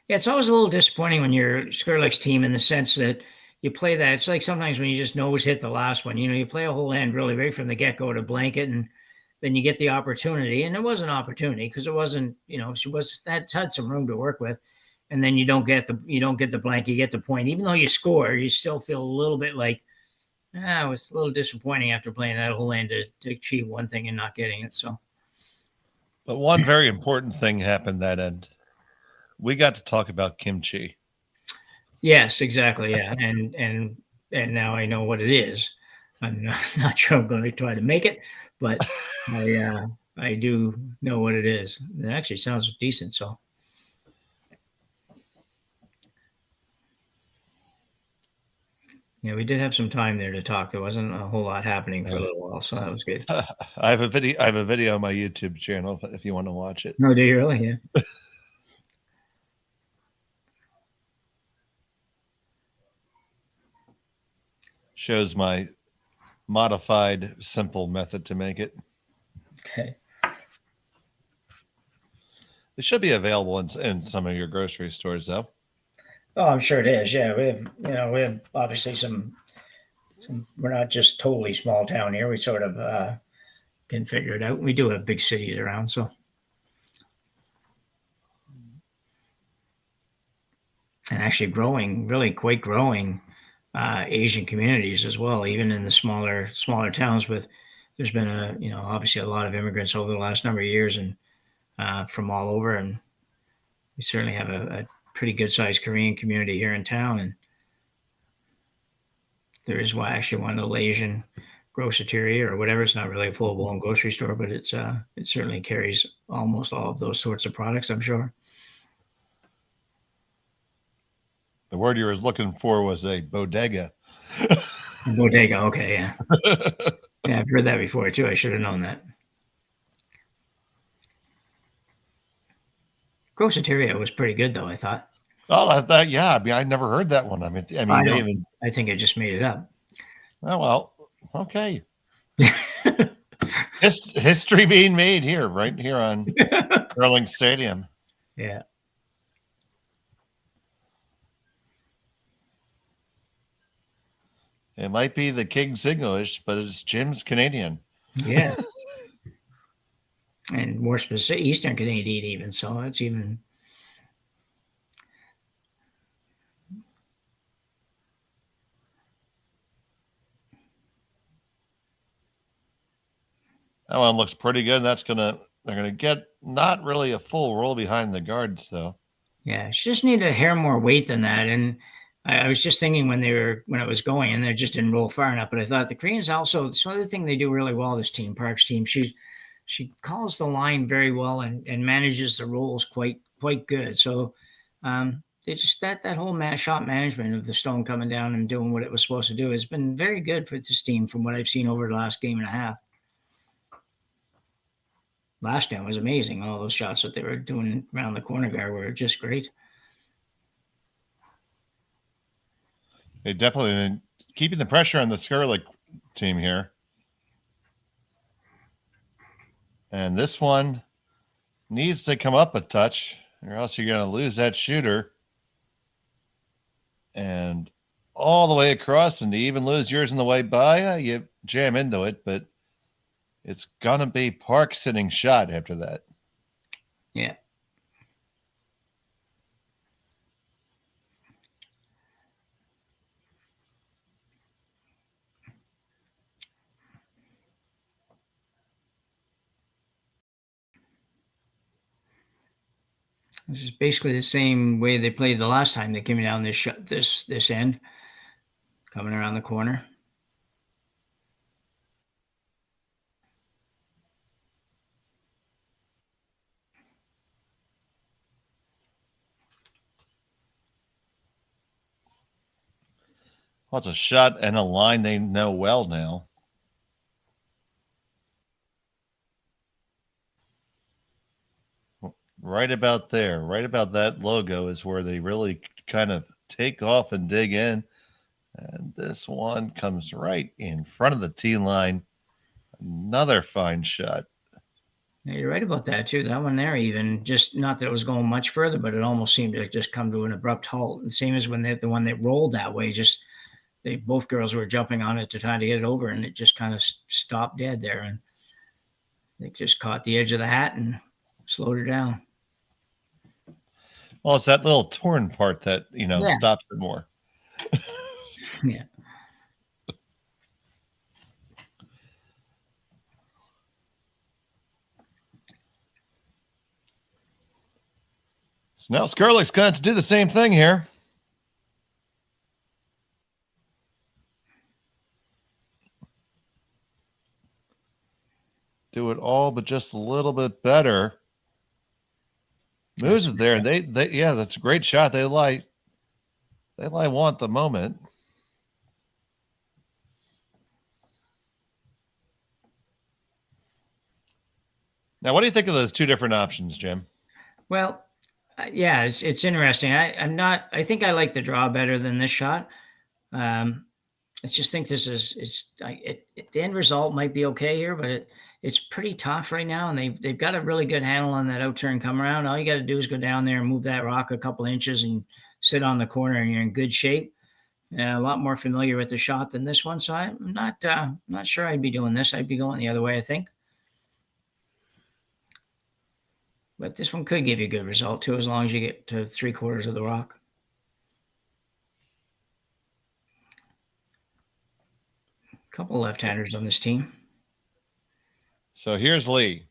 Yeah, it's always a little disappointing when you're Skrlik's team in the sense that you play that. It's like sometimes when you just nose hit the last one. You play a whole hand really right from the get-go to blanket, and then you get the opportunity, and it was an opportunity because it wasn't, she had some room to work with, and then you don't get the blank, you get the point. Even though you score, you still feel a little bit like, it was a little disappointing after playing that whole end to achieve one thing and not getting it. So, but one very important thing happened that end. We got to talk about kimchi. Yes, exactly. Yeah, and now I know what it is. I'm not sure I'm going to try to make it, but I do know what it is. It actually sounds decent. So, yeah, we did have some time there to talk. There wasn't a whole lot happening for a little while, so that was good. I have a video on my YouTube channel if you want to watch it. No, do you really? Yeah. Shows my modified simple method to make it. Okay. It should be available in some of your grocery stores, though. Oh, I'm sure it is. Yeah, we have obviously some. We're not just totally small town here. We sort of can figure it out. We do have big cities around, so. And actually really quite growing Asian communities as well, even in the smaller towns. There's been obviously a lot of immigrants over the last number of years, and from all over, and we certainly have a pretty good sized Korean community here in town. And there is actually one little Asian grocery or whatever. It's not really a full blown grocery store, but it certainly carries almost all of those sorts of products, I'm sure. The word you were looking for was a bodega. Bodega, okay, yeah. Yeah, I've heard that before too. I should have known that. Groceteria was pretty good though, I thought. Oh, I thought, yeah. I mean, I never heard that one. I think I just made it up. Oh well, okay. History being made here, right here on Curling Stadium. Yeah. It might be the King's English, but it's Jim's Canadian. Yeah. And more specific, Eastern Canadian even. So it's even. That one looks pretty good. They're gonna get not really a full roll behind the guards though. Yeah, she just need a hair more weight than that. And I was just thinking when it was going, and they just didn't roll far enough. But I thought the Koreans also, some other thing they do really well, this team, Park's team, she calls the line very well and manages the rolls quite good. So they just that whole shot management of the stone coming down and doing what it was supposed to do has been very good for this team from what I've seen over the last game and a half. Last game was amazing. All those shots that they were doing around the corner guard were just great. They definitely been keeping the pressure on the Skrlik team here. And this one needs to come up a touch, or else you're going to lose that shooter. And all the way across, and to even lose yours on the way by, you jam into it, but it's going to be Park sitting shot after that. Yeah. This is basically the same way they played the last time they came down this end, coming around the corner. Well, it's a shot and a line they know well now. Right about there, right about that logo is where they really kind of take off and dig in. And this one comes right in front of the tee line. Another fine shot. Yeah, you're right about that too. That one there, even just not that it was going much further, but it almost seemed to just come to an abrupt halt. And same as when the one that rolled that way, both girls were jumping on it to try to get it over, and it just kind of stopped dead there. And They just caught the edge of the hat and slowed her down. Well, it's that little torn part that, Yeah. stops it more. Yeah. So now Skrlik's going to do the same thing here. Do it all, but just a little bit better. Moves it there, and they that's a great shot. They want the moment. Now, what do you think of those two different options, Jim? Well, yeah, it's interesting. I think I like the draw better than this shot. I just think this is the end result might be okay here, but it's pretty tough right now, and they've got a really good handle on that out turn come around. All you got to do is go down there and move that rock a couple inches and sit on the corner, and you're in good shape. A lot more familiar with the shot than this one, so I'm not sure I'd be doing this. I'd be going the other way, I think. But this one could give you a good result too, as long as you get to 3/4 of the rock. A couple left-handers on this team. So here's Lee.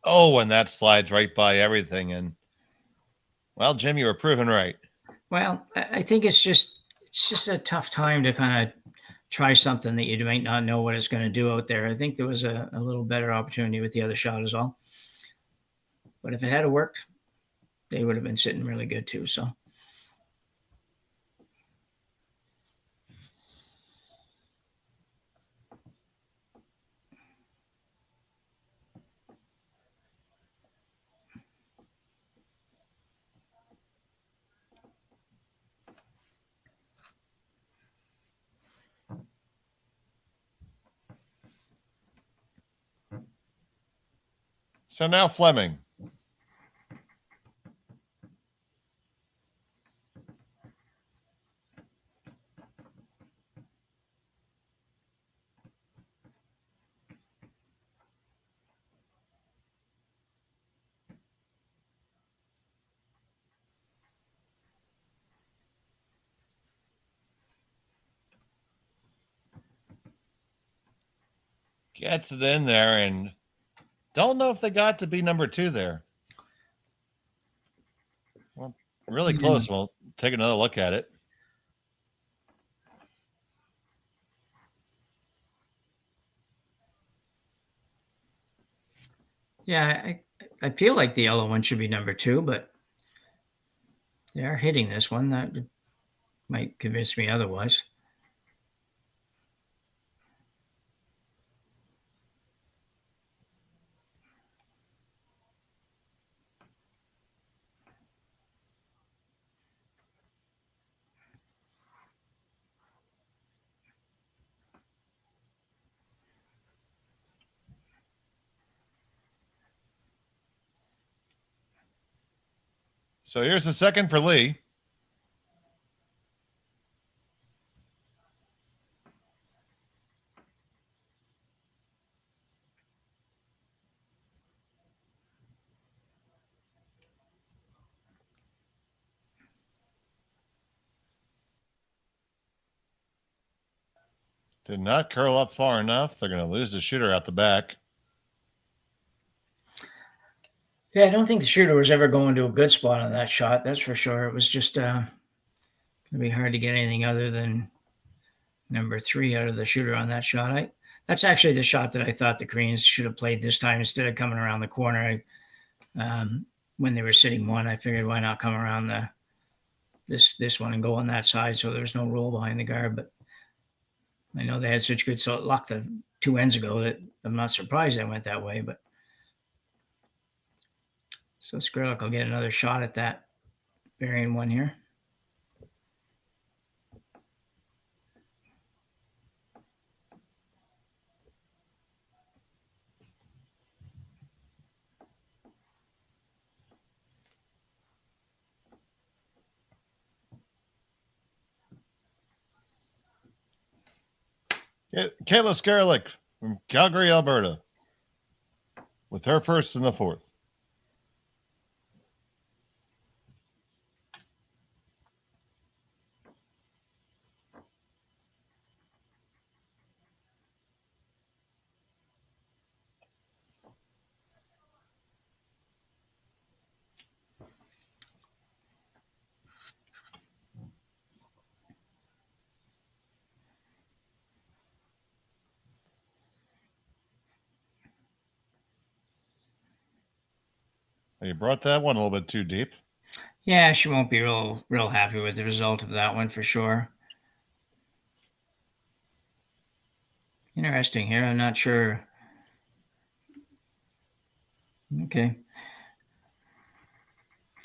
Oh, and that slides right by everything. And, well, Jim, you were proven right. Well, I think it's just a tough time to kind of try something that you might not know what it's going to do out there. I think there was a little better opportunity with the other shot as well. But if it had worked, they would have been sitting really good too. So. So now Fleming. Gets it in there, and don't know if they got to be number 2 there. Well, really close. We'll take another look at it. Yeah, I feel like the yellow one should be number 2, but they are hitting this one. That might convince me otherwise. So here's the second for Lee. Did not curl up far enough. They're going to lose the shooter out the back. Yeah, I don't think the shooter was ever going to a good spot on that shot. That's for sure. It was just going to be hard to get anything other than number 3 out of the shooter on that shot. That's actually the shot that I thought the Koreans should have played this time instead of coming around the corner. When they were sitting 1, I figured why not come around this one and go on that side so there's no roll behind the guard. But I know they had such good luck the 2 ends ago that I'm not surprised they went that way. But so Skrlik will get another shot at that burying one here. Kayla Skrlik from Calgary, Alberta, with her first in the fourth. You brought that one a little bit too deep. Yeah, she won't be real happy with the result of that one for sure. Interesting here. I'm not sure. Okay.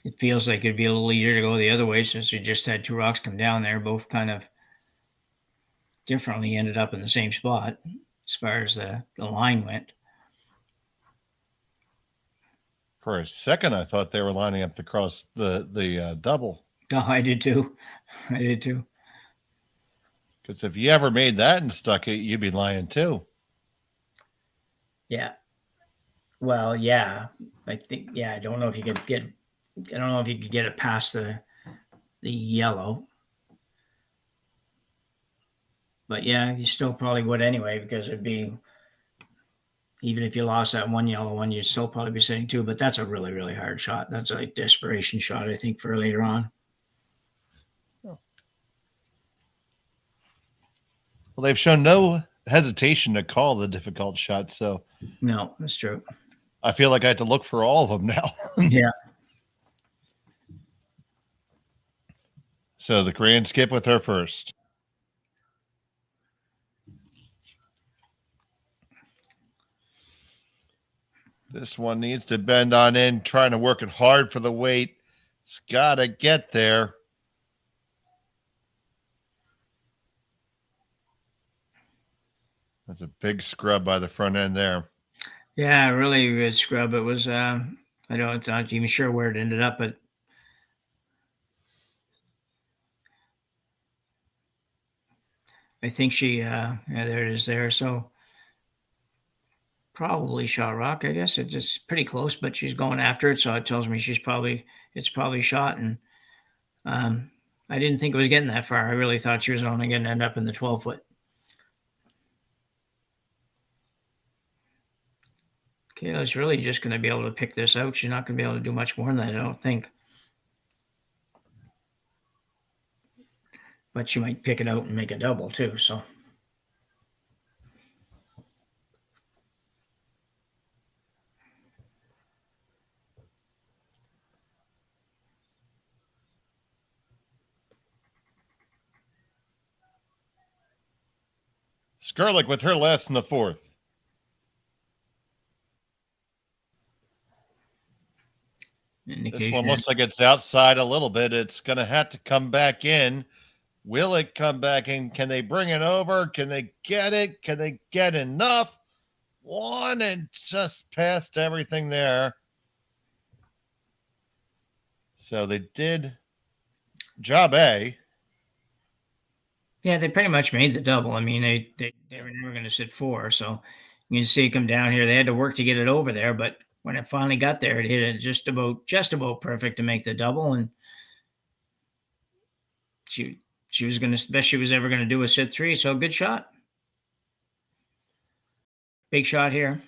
It feels like it'd be a little easier to go the other way since we just had two rocks come down there, both kind of differently ended up in the same spot as far as the line went. For a second, I thought they were lining up across the double. Oh, I did too. I did too. Because if you ever made that and stuck it, you'd be lying too. Yeah. Well, yeah. I think. Yeah. I don't know if you could get. I don't know if you could get it past the yellow. But yeah, you still probably would anyway because it'd be. Even if you lost that one yellow one, you'd still probably be sitting two. But that's a really, really hard shot. That's a desperation shot, I think, for later on. Well, they've shown no hesitation to call the difficult shot. So no, that's true. I feel like I have to look for all of them now. Yeah. So the Korean skip with her first. This one needs to bend on in, trying to work it hard for the weight. It's got to get there. That's a big scrub by the front end there. Yeah, really good scrub. It was, I'm not even sure where it ended up, but I think she, yeah, there it is there. So probably shot rock, I guess. It's just pretty close, but she's going after it. So it tells me it's probably shot. And I didn't think it was getting that far. I really thought she was only going to end up in the 12-foot. Kayla's really just going to be able to pick this out. She's not going to be able to do much more than that, I don't think. But she might pick it out and make a double too, so. Skrlik with her last in the fourth. This one looks like it's outside a little bit. It's going to have to come back in. Will it come back in? Can they bring it over? Can they get it? Can they get enough? One and just past everything there. So they did job A. Yeah, they pretty much made the double. I mean, they were never going to sit four. So you can see it come down here. They had to work to get it over there, but when it finally got there, it hit it just about perfect to make the double. And she was going to, best she was ever going to do was sit three. So good shot. Big shot here.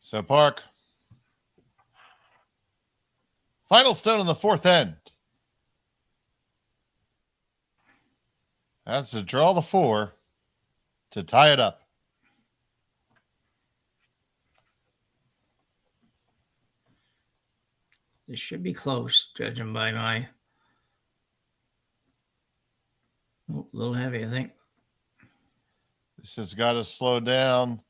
So Park. Final stone on the fourth end. Has to draw the four to tie it up. This should be close, judging by my... Oh, a little heavy, I think. This has got to slow down.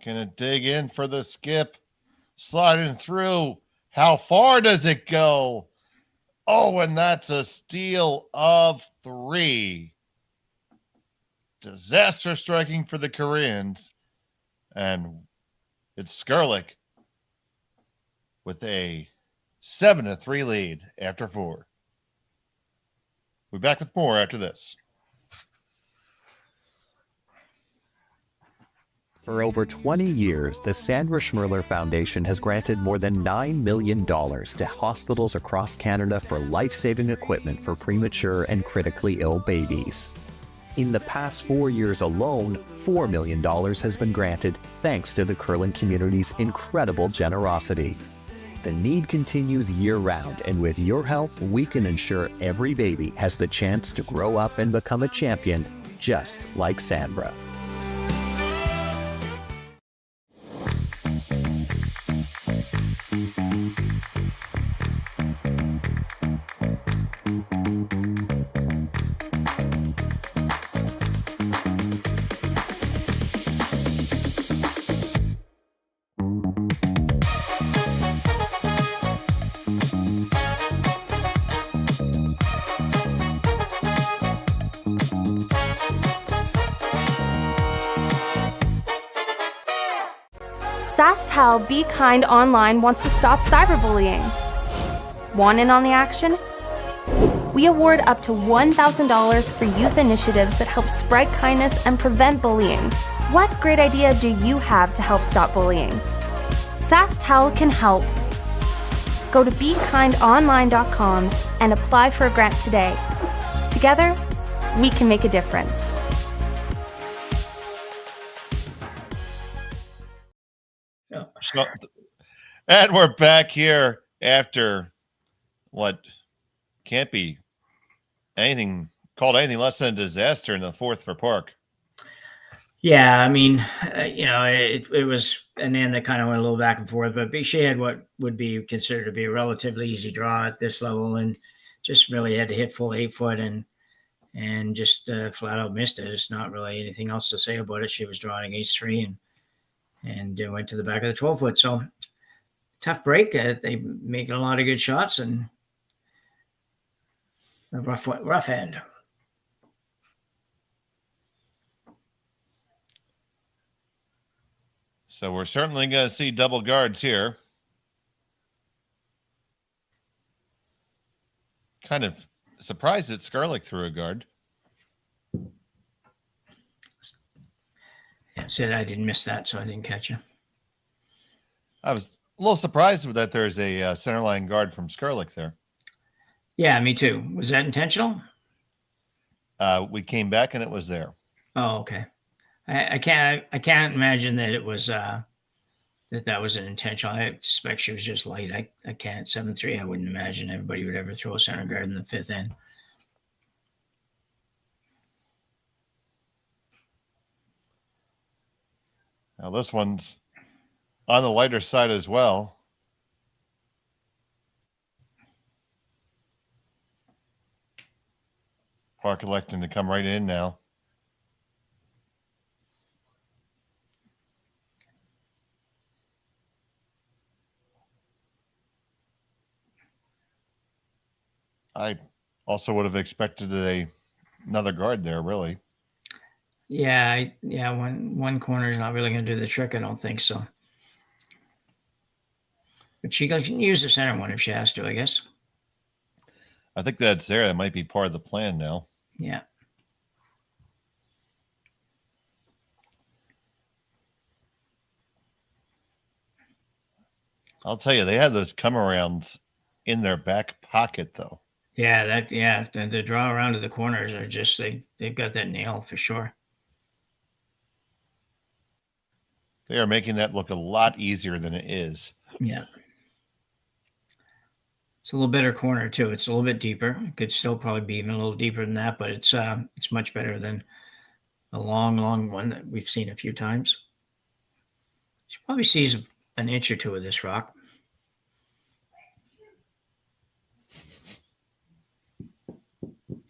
Gonna dig in for the skip. Sliding through. How far does it go? Oh, and that's a steal of three. Disaster striking for the Koreans. And it's Skrlik with a 7-3 lead after four. We'll be back with more after this. For over 20 years, the Sandra Schmel Foundation has granted more than $9 million to hospitals across Canada for life-saving equipment for premature and critically ill babies. In the past 4 years alone, $4 million has been granted thanks to the curling community's incredible generosity. The need continues year-round, and with your help, we can ensure every baby has the chance to grow up and become a champion, just like Sandra. SaskTel Be Kind Online wants to stop cyberbullying. Want in on the action? We award up to $1,000 for youth initiatives that help spread kindness and prevent bullying. What great idea do you have to help stop bullying? SaskTel can help. Go to BeKindOnline.com and apply for a grant today. Together, we can make a difference. And we're back here after what can't be anything called anything less than a disaster in the fourth for Park. Yeah, I mean, it was an end that kind of went a little back and forth, but she had what would be considered to be a relatively easy draw at this level, and just really had to hit full 8 foot and just flat out missed it. There's not really anything else to say about it. She was drawing ace 3 and went to the back of the 12 foot. So tough break. They making a lot of good shots and a rough end. So we're certainly going to see double guards here. Kind of surprised that Skrlik threw a guard. Yeah, said I didn't miss that, so I didn't catch you. I was a little surprised that there's a centerline guard from Skrlik there. Yeah, me too. Was that intentional? We came back and it was there. Oh, okay. I can't imagine that it was that was an intentional. I suspect she was just light. I can't 7-3. I wouldn't imagine everybody would ever throw a center guard in the fifth end. Now this one's on the lighter side as well. Park electing to come right in now. I also would have expected another guard there, really. Yeah, one corner is not really going to do the trick. I don't think so. But she can use the center one if she has to, I guess. I think that's there. That might be part of the plan now. Yeah. I'll tell you, they have those come arounds in their back pocket, though. Yeah, the draw around to the corners are just they've got that nailed for sure. They are making that look a lot easier than it is. Yeah. It's a little better corner too. It's a little bit deeper. It could still probably be even a little deeper than that, but it's much better than the long one that we've seen a few times. She probably sees an inch or two of this rock.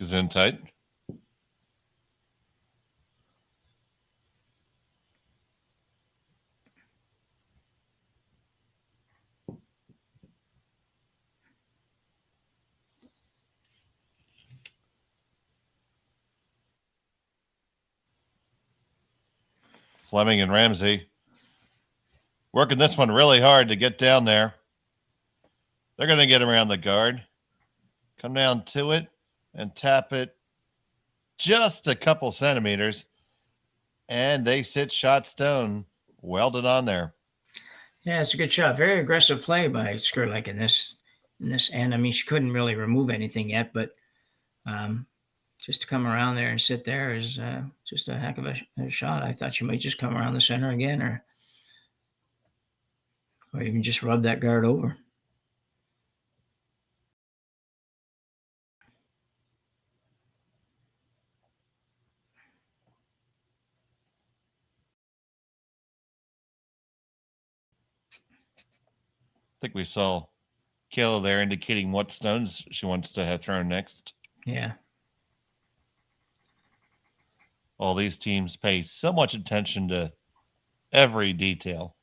Is in tight. Fleming and Ramsey working this one really hard to get down there. They're going to get around the guard. Come down to it. and tap it just a couple centimeters, and they sit shot stone, welded on there. Yeah, it's a good shot. Very aggressive play by Skrlik in this end. I mean, she couldn't really remove anything yet, but just to come around there and sit there is just a heck of a shot. I thought she might just come around the center again, or even just rub that guard over. I think we saw Kayla there indicating what stones she wants to have thrown next. Yeah. All these teams pay so much attention to every detail.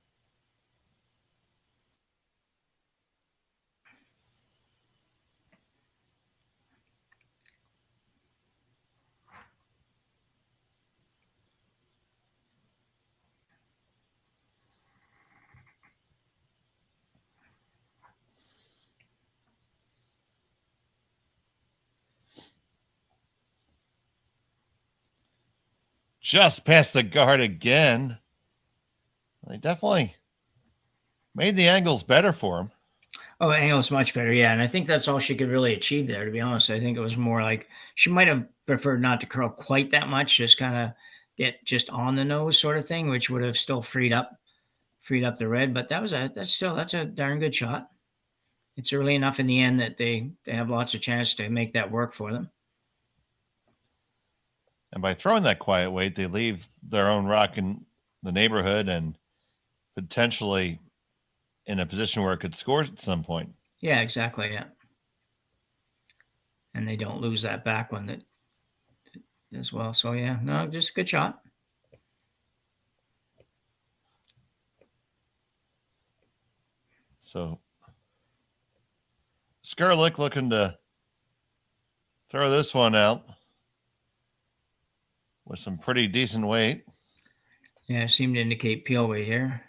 Just past the guard again. They definitely made the angles better for him. Oh, angle's much better, yeah. And I think that's all she could really achieve there, to be honest. I think it was more like she might have preferred not to curl quite that much, just kind of get just on the nose sort of thing, which would have still freed up the red. But that's a darn good shot. It's early enough in the end that they have lots of chance to make that work for them. And by throwing that quiet weight, they leave their own rock in the neighborhood and potentially in a position where it could score at some point. Yeah, exactly. Yeah. And they don't lose that back one that as well. So yeah, no, just a good shot. So Skrlik looking to throw this one out with some pretty decent weight. Yeah, seemed to indicate peel weight here.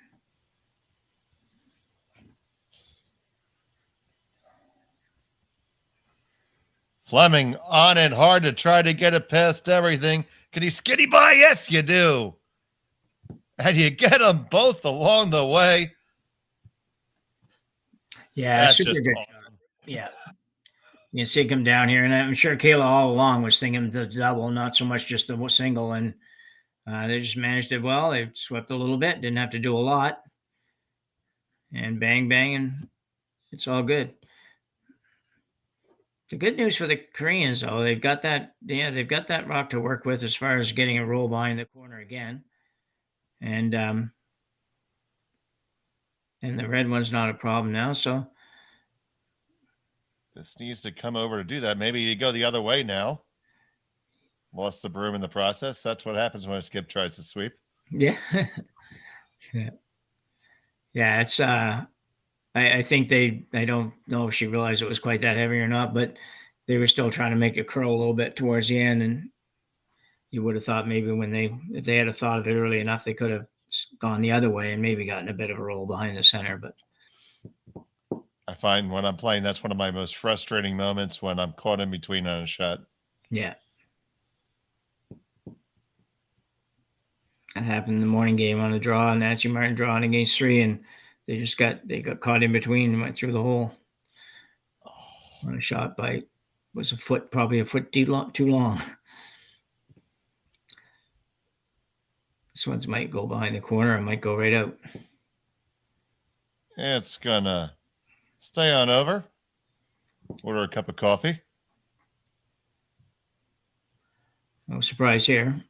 Fleming on it hard to try to get it past everything. Can he skiddy by? Yes, you do. And you get them both along the way. Yeah, that's super just good awesome. shot. Yeah. You can see it come down here. And I'm sure Kayla all along was thinking the double, not so much just the single. And they just managed it well. They swept a little bit, didn't have to do a lot. And bang, bang, and it's all good. The good news for the Koreans, though, they've got that rock to work with as far as getting a roll behind the corner again. And the red one's not a problem now, so this needs to come over to do that. Maybe you go the other way now. Lost the broom in the process. That's what happens when a skip tries to sweep. Yeah. Yeah, it's I think I don't know if she realized it was quite that heavy or not, but they were still trying to make it curl a little bit towards the end. And you would have thought maybe if they had thought of it early enough, they could have gone the other way and maybe gotten a bit of a roll behind the center. But I find when I'm playing, that's one of my most frustrating moments, when I'm caught in between on a shot. Yeah. That happened in the morning game on a draw, and Nancy Martin drawing against 3, and they got caught in between and went through the hole on a shot by was probably a foot too long. This one's might go behind the corner, it might go right out. It's gonna stay on over. Order a cup of coffee. No surprise here.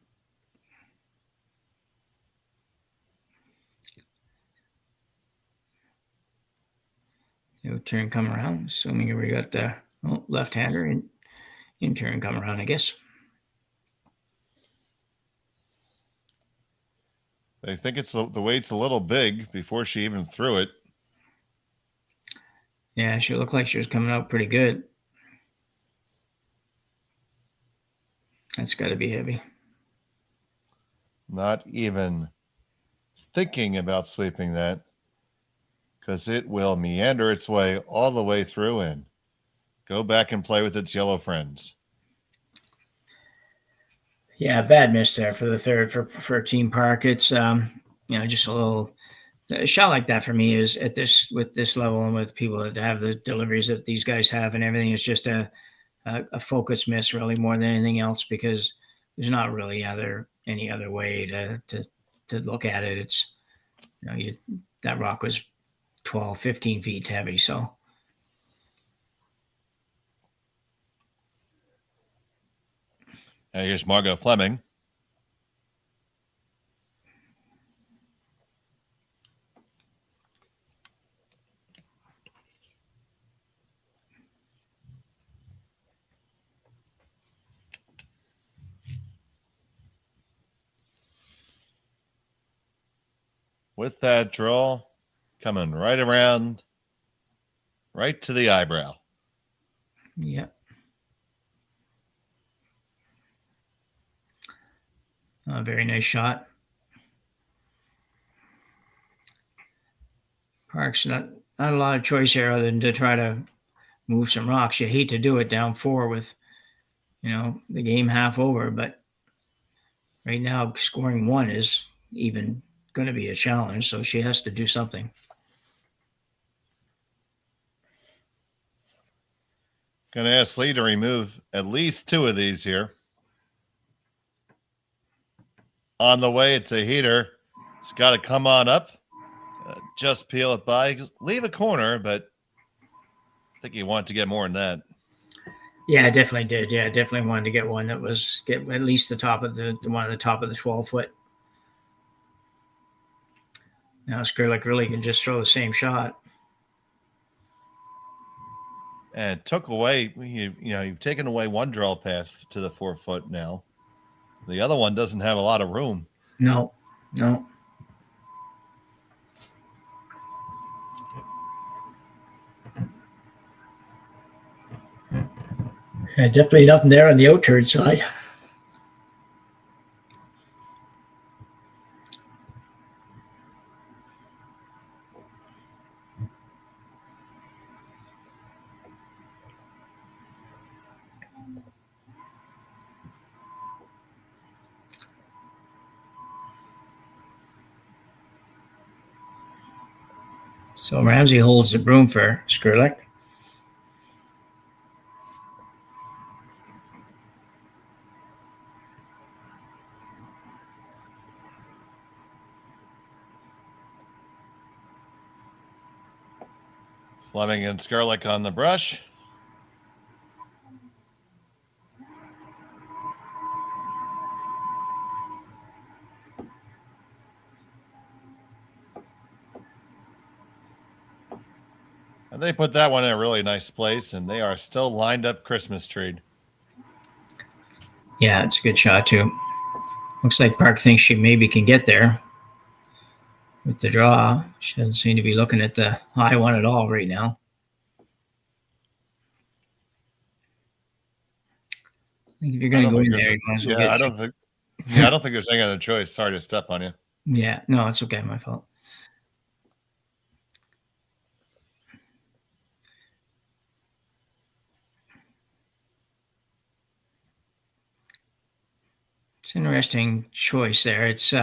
Turn, come around. Assuming we got the left-hander and in turn, come around, I guess. They think it's the weight's a little big before she even threw it. Yeah, she looked like she was coming out pretty good. That's got to be heavy. Not even thinking about sweeping that, because it will meander its way all the way through and go back and play with its yellow friends. Yeah, bad miss there for the third for Team Park. It's just a shot like that for me is at this with this level and with people that have the deliveries that these guys have and everything. It's just a focus miss really more than anything else because there's not really any other way to look at it. It's that rock was 12, 15 feet heavy, so. And here's Margot Fleming. With that draw coming right around, right to the eyebrow. Yeah. Very nice shot. Park's not a lot of choice here other than to try to move some rocks. You hate to do it down 4 with, the game half over, but right now scoring 1 is even going to be a challenge, so she has to do something. Going to ask Lee to remove at least 2 of these here. On the way, it's a heater. It's got to come on up. Just peel it by. Leave a corner, but I think he wanted to get more than that. Yeah, I definitely did. Yeah, I definitely wanted to get one that was get at least the top of the one at the top of the 12-foot. Now Skrlik really can just throw the same shot. And it took away, you've taken away one draw path to the 4-foot now. The other one doesn't have a lot of room. No. Yeah, definitely nothing there on the out-turn side. So Ramsey holds the broom for Skrlik. Fleming and Skrlik on the brush. And they put that one in a really nice place, and they are still lined up Christmas tree. Yeah, it's a good shot too. Looks like Park thinks she maybe can get there with the draw. She doesn't seem to be looking at the high one at all right now. I think if you're going to go in there, you might as well get I don't think there's any other choice. Sorry to step on you. Yeah, no, it's okay. My fault. It's an interesting choice there. It's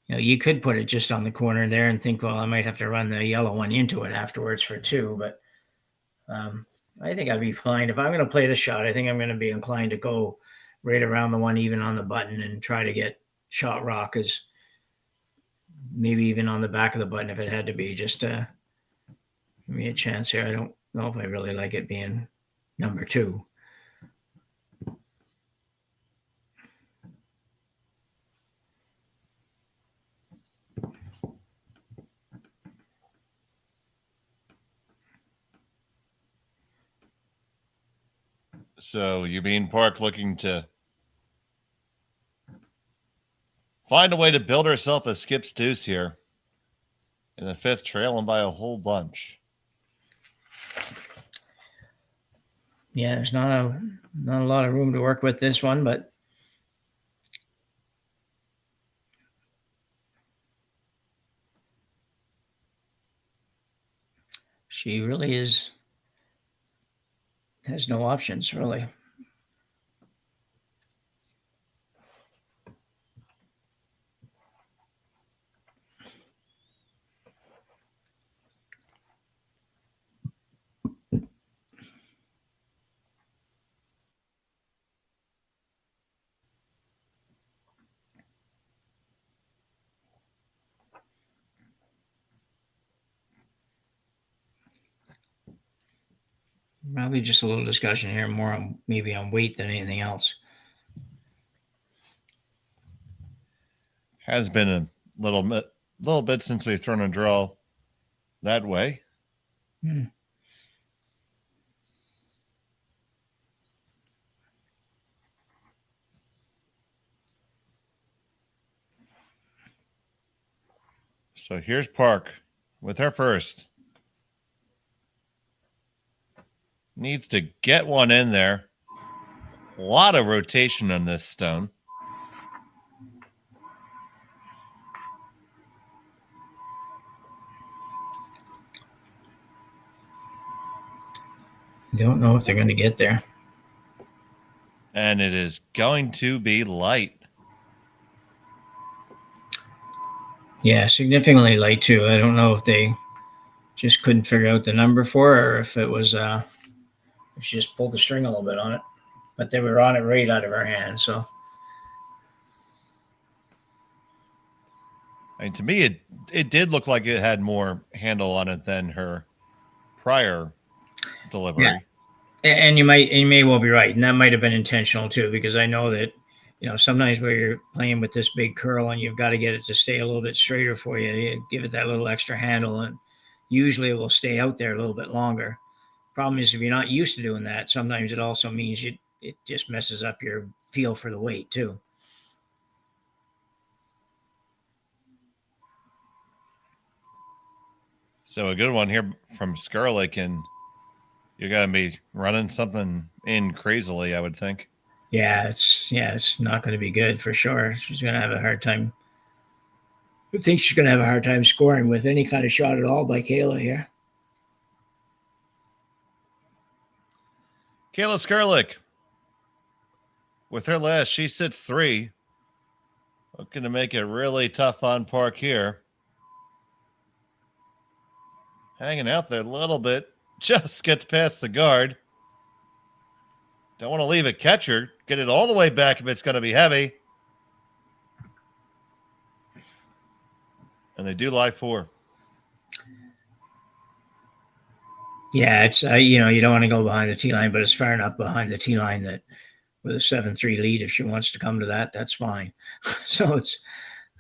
you could put it just on the corner there and think, well, I might have to run the yellow one into it afterwards for 2, but I think I'd be fine. If I'm going to play the shot, I think I'm going to be inclined to go right around the one even on the button and try to get shot rock as maybe even on the back of the button if it had to be, just to give me a chance here. I don't know if I really like it being number 2. So Youbeen Park looking to find a way to build herself a skip's deuce here. In the 5th, trailing by a whole bunch. Yeah, there's not a lot of room to work with this one, but she really has no options, really. Probably just a little discussion here, more on maybe on weight than anything else. Has been a little bit since we've thrown a draw that way. So here's Park with her first. Needs to get one in there. A lot of rotation on this stone. I don't know if they're going to get there. And it is going to be light. Yeah, significantly light too. I don't know if they just couldn't figure out the number for her, or if it was if she just pulled the string a little bit on it. But they were on it right out of her hand. So, I mean, to me, it did look like it had more handle on it than her prior delivery. Yeah. And you may well be right, and that might have been intentional too, because I know that, you know, sometimes where you're playing with this big curl and you've got to get it to stay a little bit straighter for you, you give it that little extra handle, and usually it will stay out there a little bit longer. Problem is, if you're not used to doing that, sometimes it also means it just messes up your feel for the weight too. So a good one here from Skrlik, and you're going to be running something in crazily, I would think. Yeah, it's not going to be good for sure. She's going to have a hard time. I think she's going to have a hard time scoring with any kind of shot at all by Kayla here. Kayla Skrlik with her last, she sits 3. Looking to make it really tough on Park here. Hanging out there a little bit. Just gets past the guard. Don't want to leave it catcher. Get it all the way back if it's going to be heavy. And they do lie 4. Yeah, it's you know, you don't want to go behind the tee line, but it's far enough behind the tee line that with a 7-3 lead, if she wants to come to that, that's fine. So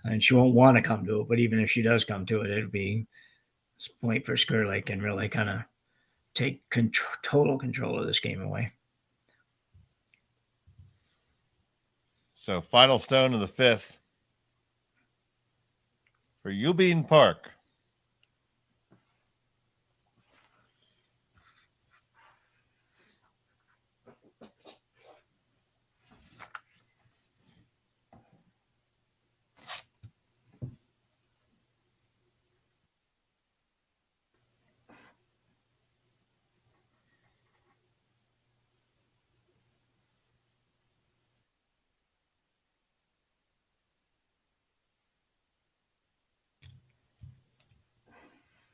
and she won't want to come to it, but even if she does come to it, it'll be a point for Skrlik and really kind of take total control of this game away. So final stone of the 5th for Youbeen Park.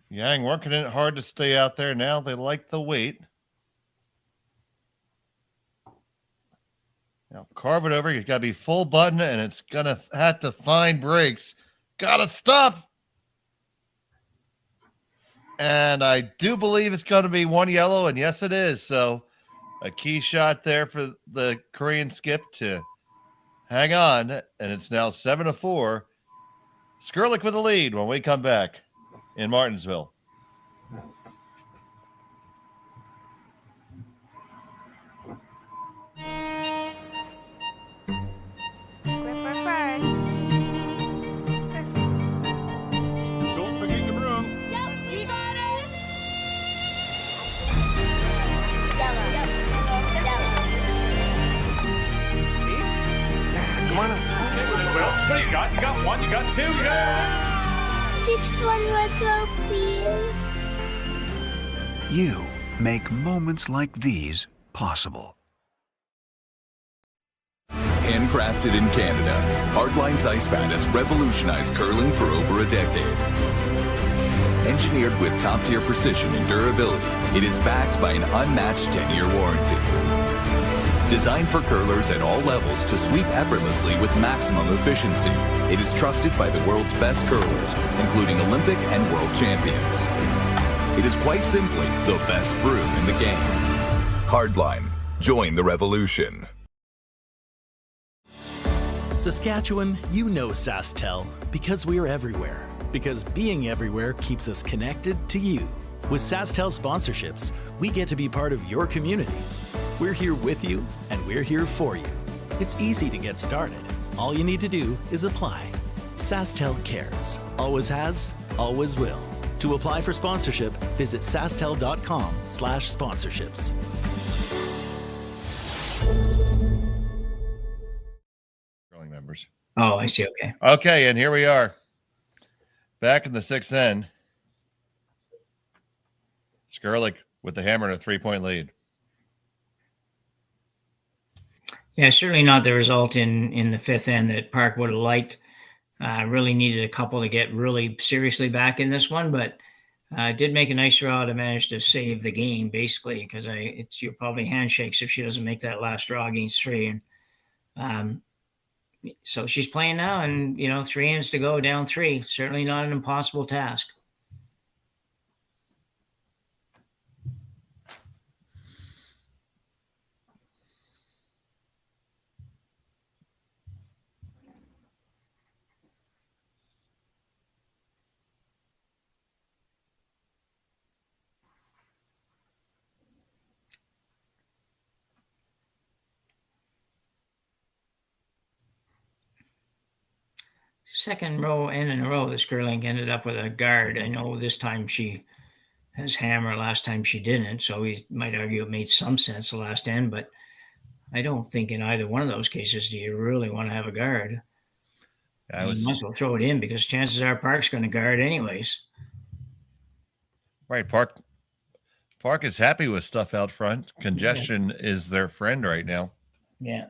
Yang working it hard to stay out there. Now they like the weight. Now carve it over. You got to be full button, and it's going to have to find breaks. Got to stop. And I do believe it's going to be 1 yellow, and yes, it is. So a key shot there for the Korean skip to hang on, and it's now 7-4. Skrlik with the lead when we come back in Martensville. Don't forget your brooms. Yep, you got it. Come on up. Okay, well, what do you got? You got 1, you got 2, you got... Just one more throw, please. You make moments like these possible. Handcrafted in Canada, Hardlines Ice Band has revolutionized curling for over a decade. Engineered with top-tier precision and durability, it is backed by an unmatched 10-year warranty. Designed for curlers at all levels to sweep effortlessly with maximum efficiency, it is trusted by the world's best curlers, including Olympic and world champions. It is quite simply the best broom in the game. Hardline. Join the revolution. Saskatchewan, you know SaskTel because we're everywhere. Because being everywhere keeps us connected to you. With SaskTel sponsorships, we get to be part of your community. We're here with you, and we're here for you. It's easy to get started. All you need to do is apply. SaskTel cares. Always has, always will. To apply for sponsorship, visit sastel.com/sponsorships. Curling members. Oh, I see. Okay. Okay, and here we are. Back in the 6th end. Skrlik with the hammer and a 3-point lead. Yeah, certainly not the result in the 5th end that Park would have liked. Really needed a couple to get really seriously back in this one, but did make a nice draw to manage to save the game, basically, because it's you're probably handshakes if she doesn't make that last draw against 3. And so she's playing now, and 3 ends to go, down 3. Certainly not an impossible task. Second row and in a row, the Skrlik ended up with a guard. I know this time she has hammer. Last time she didn't, so we might argue it made some sense the last end, but I don't think in either one of those cases do you really want to have a guard. You might as well throw it in because chances are Park's going to guard anyways. Right, Park is happy with stuff out front. Congestion is their friend right now. Yeah.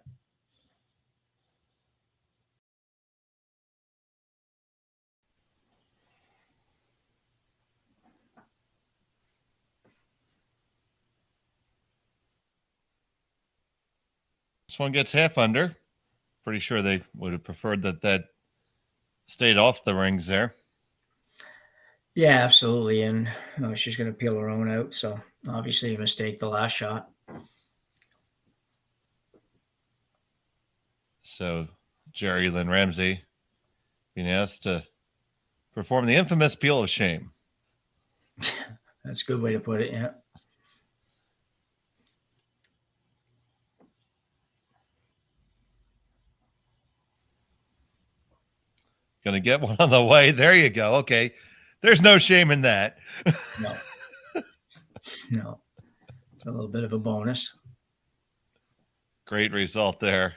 This one gets half under. Pretty sure they would have preferred that stayed off the rings there. Yeah, absolutely. And she's going to peel her own out. So obviously a mistake the last shot. So Jerry Lynn Ramsey being asked to perform the infamous peel of shame. That's a good way to put it. Yeah. Going to get one on the way. There you go. Okay. There's no shame in that. No. No. It's a little bit of a bonus. Great result there.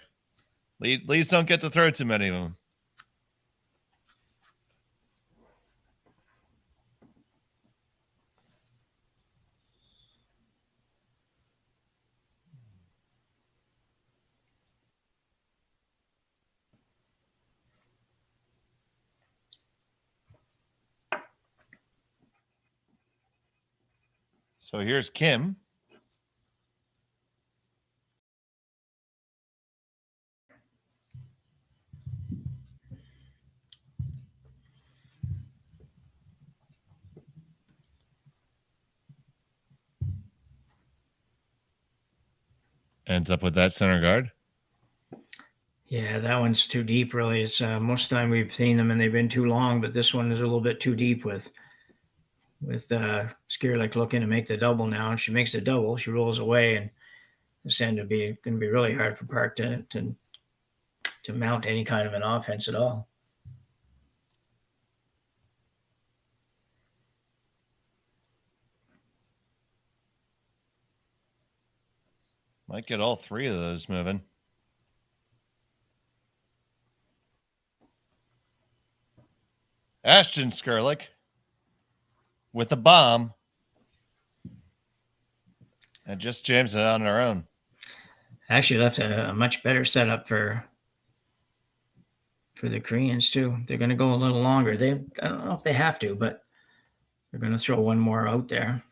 Leads don't get to throw too many of them. So here's Kim. Ends up with that center guard. Yeah, that one's too deep, really. It's most of the time we've seen them and they've been too long, but this one is a little bit too deep with Skrlik looking to make the double now. And she makes the double. She rolls away, and this end going to be really hard for Park to mount any kind of an offense at all. Might get all 3 of those moving. Ashton Skrlik with the bomb. And just jams it on her own. Actually left a much better setup for the Koreans too. They're going to go a little longer. I don't know if they have to, but they're going to throw one more out there.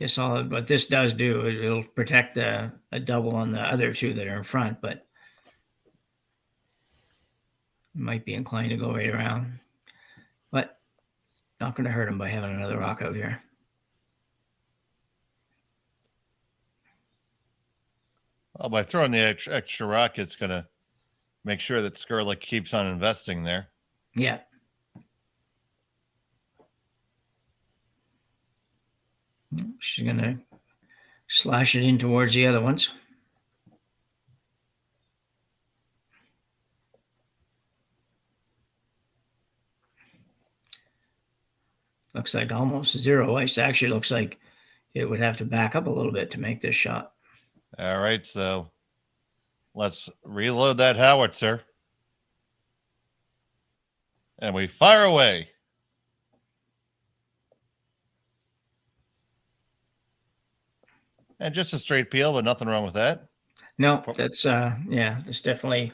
Guess all what this does do, it'll protect a double on the other two that are in front, but might be inclined to go right around. But not going to hurt him by having another rock out here. Well, by throwing the extra rock, it's going to make sure that Skrlik keeps on investing there. Yeah. She's going to slash it in towards the other ones. Looks like almost zero ice. Actually, looks like it would have to back up a little bit to make this shot. All right, so let's reload that howitzer. And we fire away. And just a straight peel, but nothing wrong with that. No, that's that's definitely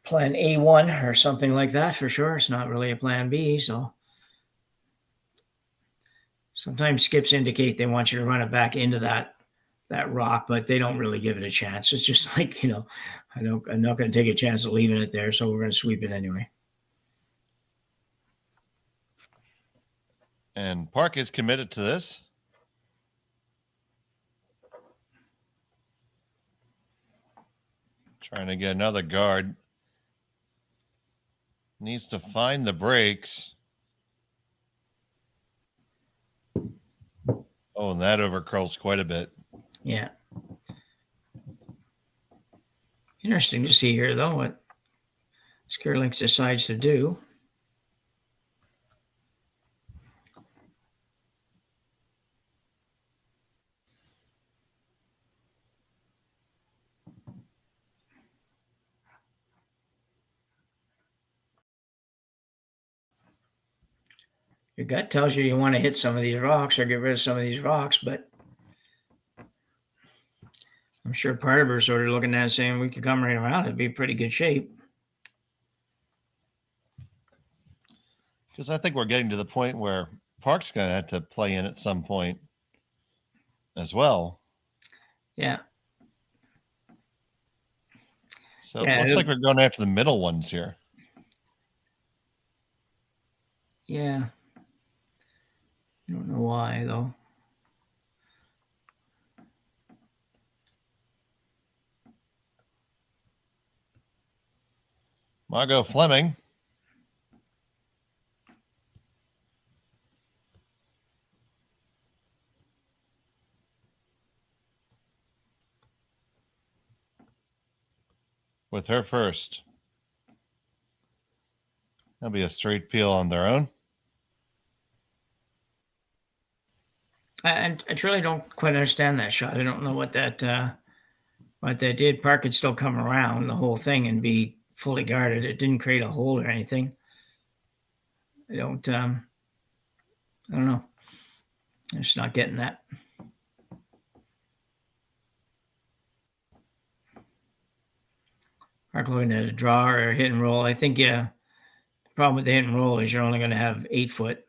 plan A1 or something like that for sure. It's not really a plan B. So sometimes skips indicate they want you to run it back into that rock, but they don't really give it a chance. It's just like, I'm not going to take a chance of leaving it there, so we're going to sweep it anyway. And Park is committed to this. Trying to get another guard. Needs to find the breaks. Oh, and that overcurls quite a bit. Yeah. Interesting to see here, though, what Skrlik decides to do. Your gut tells you want to hit some of these rocks or get rid of some of these rocks, but I'm sure part of her sort of looking at it saying we could come right around. It'd be pretty good shape. Because I think we're getting to the point where Park's going to have to play in at some point as well. Yeah. So it looks like we're going after the middle ones here. Yeah. I don't know why, though. Margot Fleming. With her first. That'll be a straight peel on their own. I truly don't quite understand that shot. I don't know what that did. Park could still come around the whole thing and be fully guarded. It didn't create a hole or anything. I don't know. I'm just not getting that. Park looking at a draw or a hit and roll. I think, the problem with the hit and roll is you're only going to have 8 foot.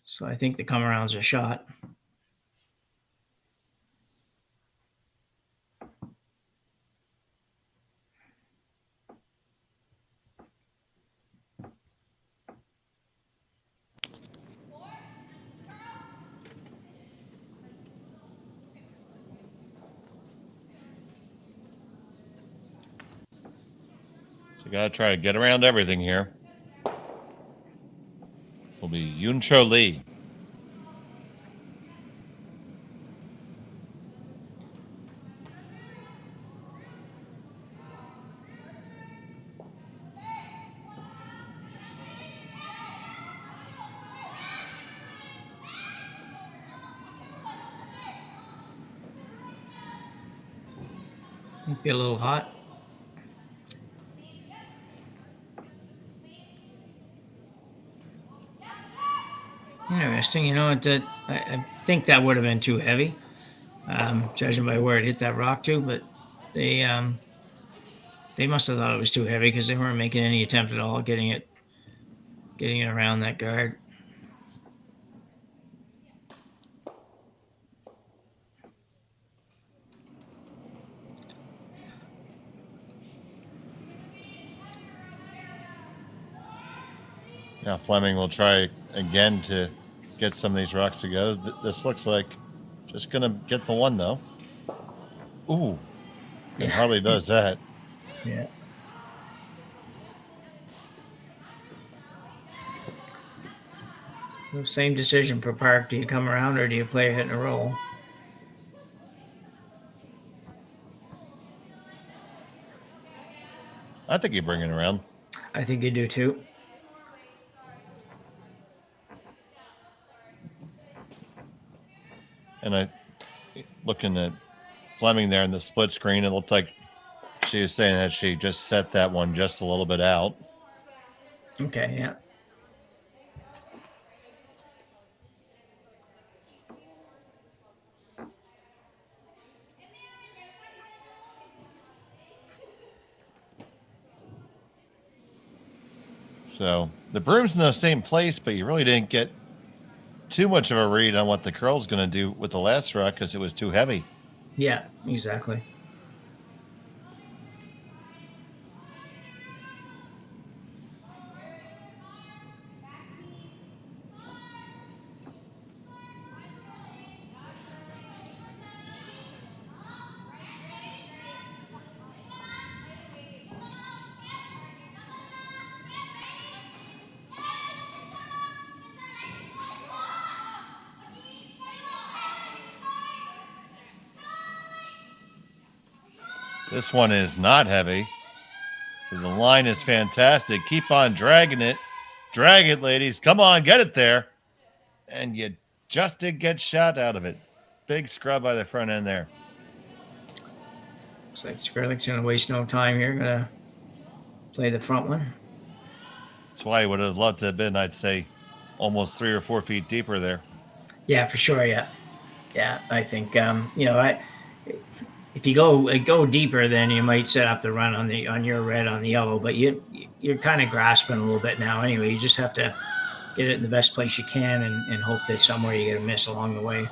So I think the come around's a shot. So you got to try to get around everything here. Will be Yuncho Lee. Might be a little hot. Interesting. I think that would have been too heavy, judging by where it hit that rock to. But they must have thought it was too heavy because they weren't making any attempt at all getting it around that guard. Now Fleming will try again to get some of these rocks to go. This looks like just going to get the one, though. Ooh. And Harley does that. Yeah. So same decision for Park. Do you come around or do you play a hit and a roll? I think you bring it around. I think you do too. And looking at Fleming there in the split screen, it looked like she was saying that she just set that one just a little bit out. Okay, yeah. So the broom's in the same place, but you really didn't get too much of a read on what the curl's going to do with the last rock because it was too heavy. Yeah, exactly. This one is not heavy. The line is fantastic. Keep on dragging it. Drag it, ladies. Come on, get it there. And you just did get shot out of it. Big scrub by the front end there. Looks like Skrlik's going to waste no time here. Going to play the front one. That's why I would have loved to have been, I'd say, almost 3 or 4 feet deeper there. Yeah, for sure. Yeah. Yeah, I think, if you go deeper, then you might set up the run on your red on the yellow, but you're kind of grasping a little bit now anyway. You just have to get it in the best place you can and hope that somewhere you get a miss along the way.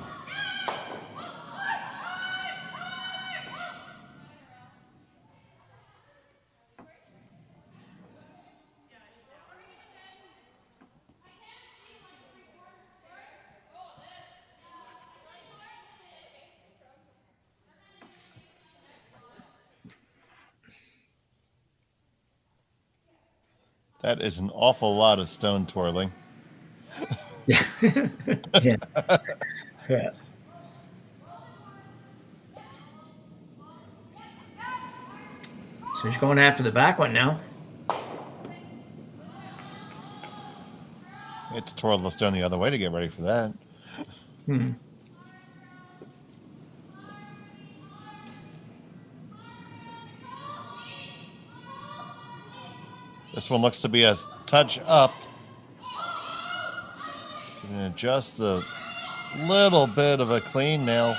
That is an awful lot of stone twirling. Yeah. Yeah. Yeah. So he's going after the back one now. It's twirled the stone the other way to get ready for that. Hmm. This one looks to be a touch up. Can adjust a little bit of a clean nail.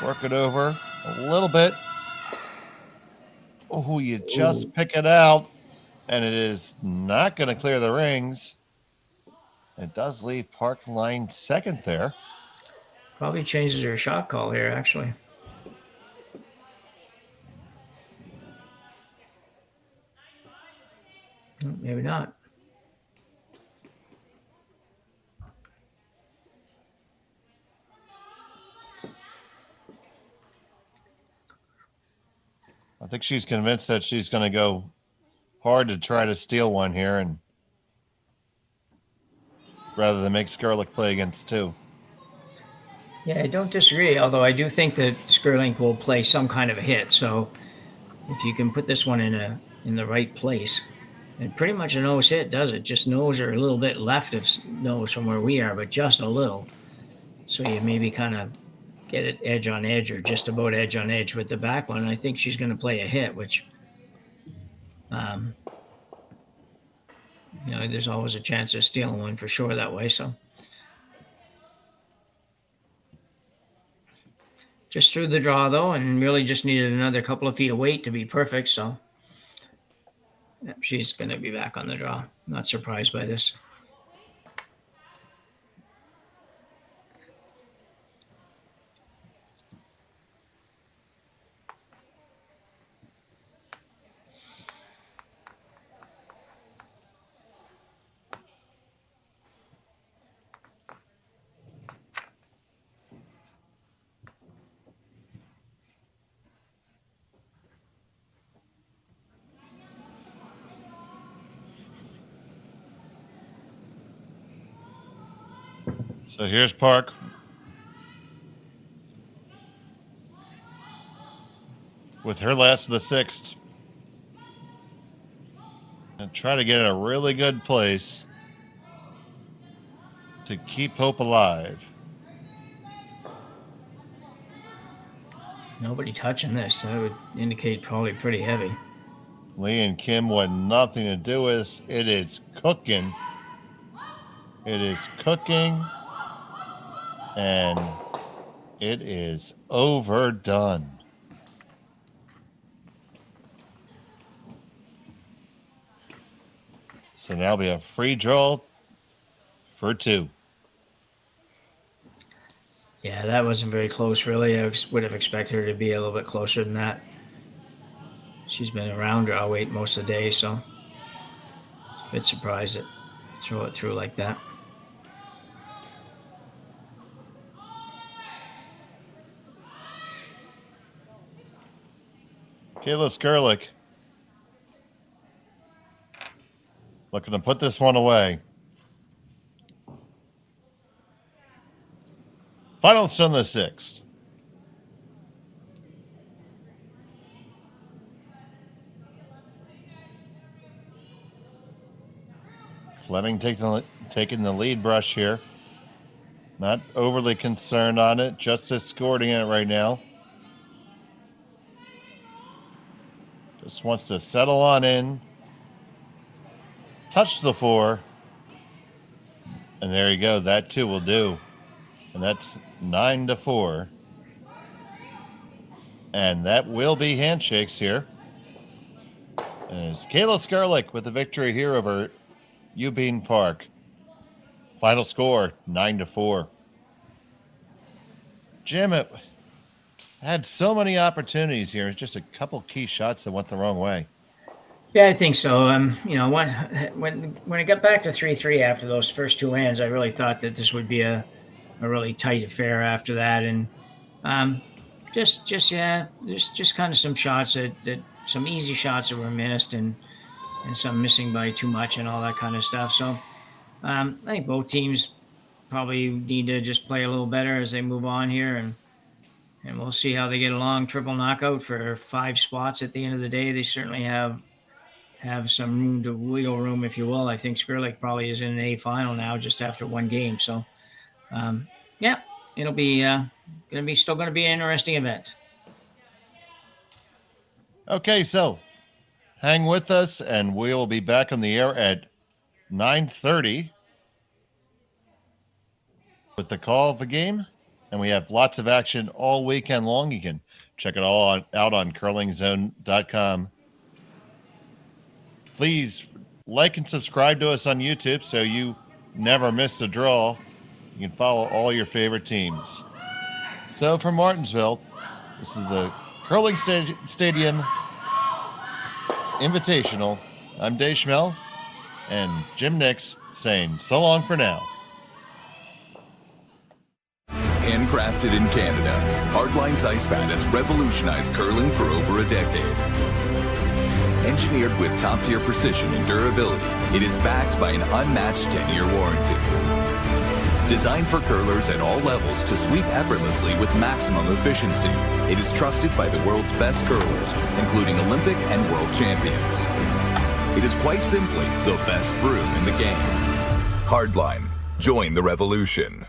Work it over a little bit. Oh, you just pick it out, and it is not going to clear the rings. It does leave Park line second there. Probably changes her shot call here, actually. Maybe not. I think she's convinced that she's going to go hard to try to steal one here, and rather than make Skrlik play against two. Yeah, I don't disagree, although I do think that Skrlik will play some kind of a hit. So if you can put this one in the right place, and pretty much a nose hit does it. Just nose or a little bit left of nose from where we are, but just a little. So you maybe kind of get it edge on edge or just about edge on edge with the back one. I think she's going to play a hit, which, there's always a chance of stealing one for sure that way. So just threw the draw though, and really just needed another couple of feet of weight to be perfect. So she's going to be back on the draw. Not surprised by this. So here's Park. With her last of the sixth. And try to get a really good place to keep hope alive. Nobody touching this. That would indicate probably pretty heavy. Lee and Kim want nothing to do with this. It is cooking. It is cooking. And it is overdone. So now we have free draw for 2. Yeah, that wasn't very close, really. I would have expected her to be a little bit closer than that. She's been around draw weight most of the day, so a bit surprised that throw it through like that. Kayla Skrlik looking to put this one away. Final stone the 6th. Fleming taking the lead brush here. Not overly concerned on it, just escorting it right now. Just wants to settle on in. Touch the 4. And there you go. That too will do. And that's 9-4. And that will be handshakes here. And it's Kayla Skrlik with the victory here over Youbeen Park. Final score, 9-4. Jim, it had so many opportunities here. It's just a couple key shots that went the wrong way. Yeah, I think so. You know, when it got back to 3-3 after those first 2 hands, I really thought that this would be a really tight affair after that. And just kind of some shots that some easy shots that were missed and some missing by too much and all that kind of stuff. So I think both teams probably need to just play a little better as they move on here, and we'll see how they get along. Triple knockout for 5 spots at the end of the day. They certainly have some room to wiggle room, if you will. I think Skrlik probably is in an A final now just after 1 game. So yeah, it'll be still going to be an interesting event. Okay, so hang with us, and we'll be back on the air at 9:30 with the call of the game. And we have lots of action all weekend long. You can check it all out on curlingzone.com. Please like and subscribe to us on YouTube so you never miss a draw. You can follow all your favorite teams. So from Martensville, this is the Curling Stadium Invitational. I'm Dave Schmel and Jim Nix saying so long for now. Handcrafted in Canada, Hardlines Ice Pad has revolutionized curling for over a decade. Engineered with top-tier precision and durability, it is backed by an unmatched 10-year warranty. Designed for curlers at all levels to sweep effortlessly with maximum efficiency, it is trusted by the world's best curlers, including Olympic and world champions. It is quite simply the best brew in the game. Hardline. Join the revolution.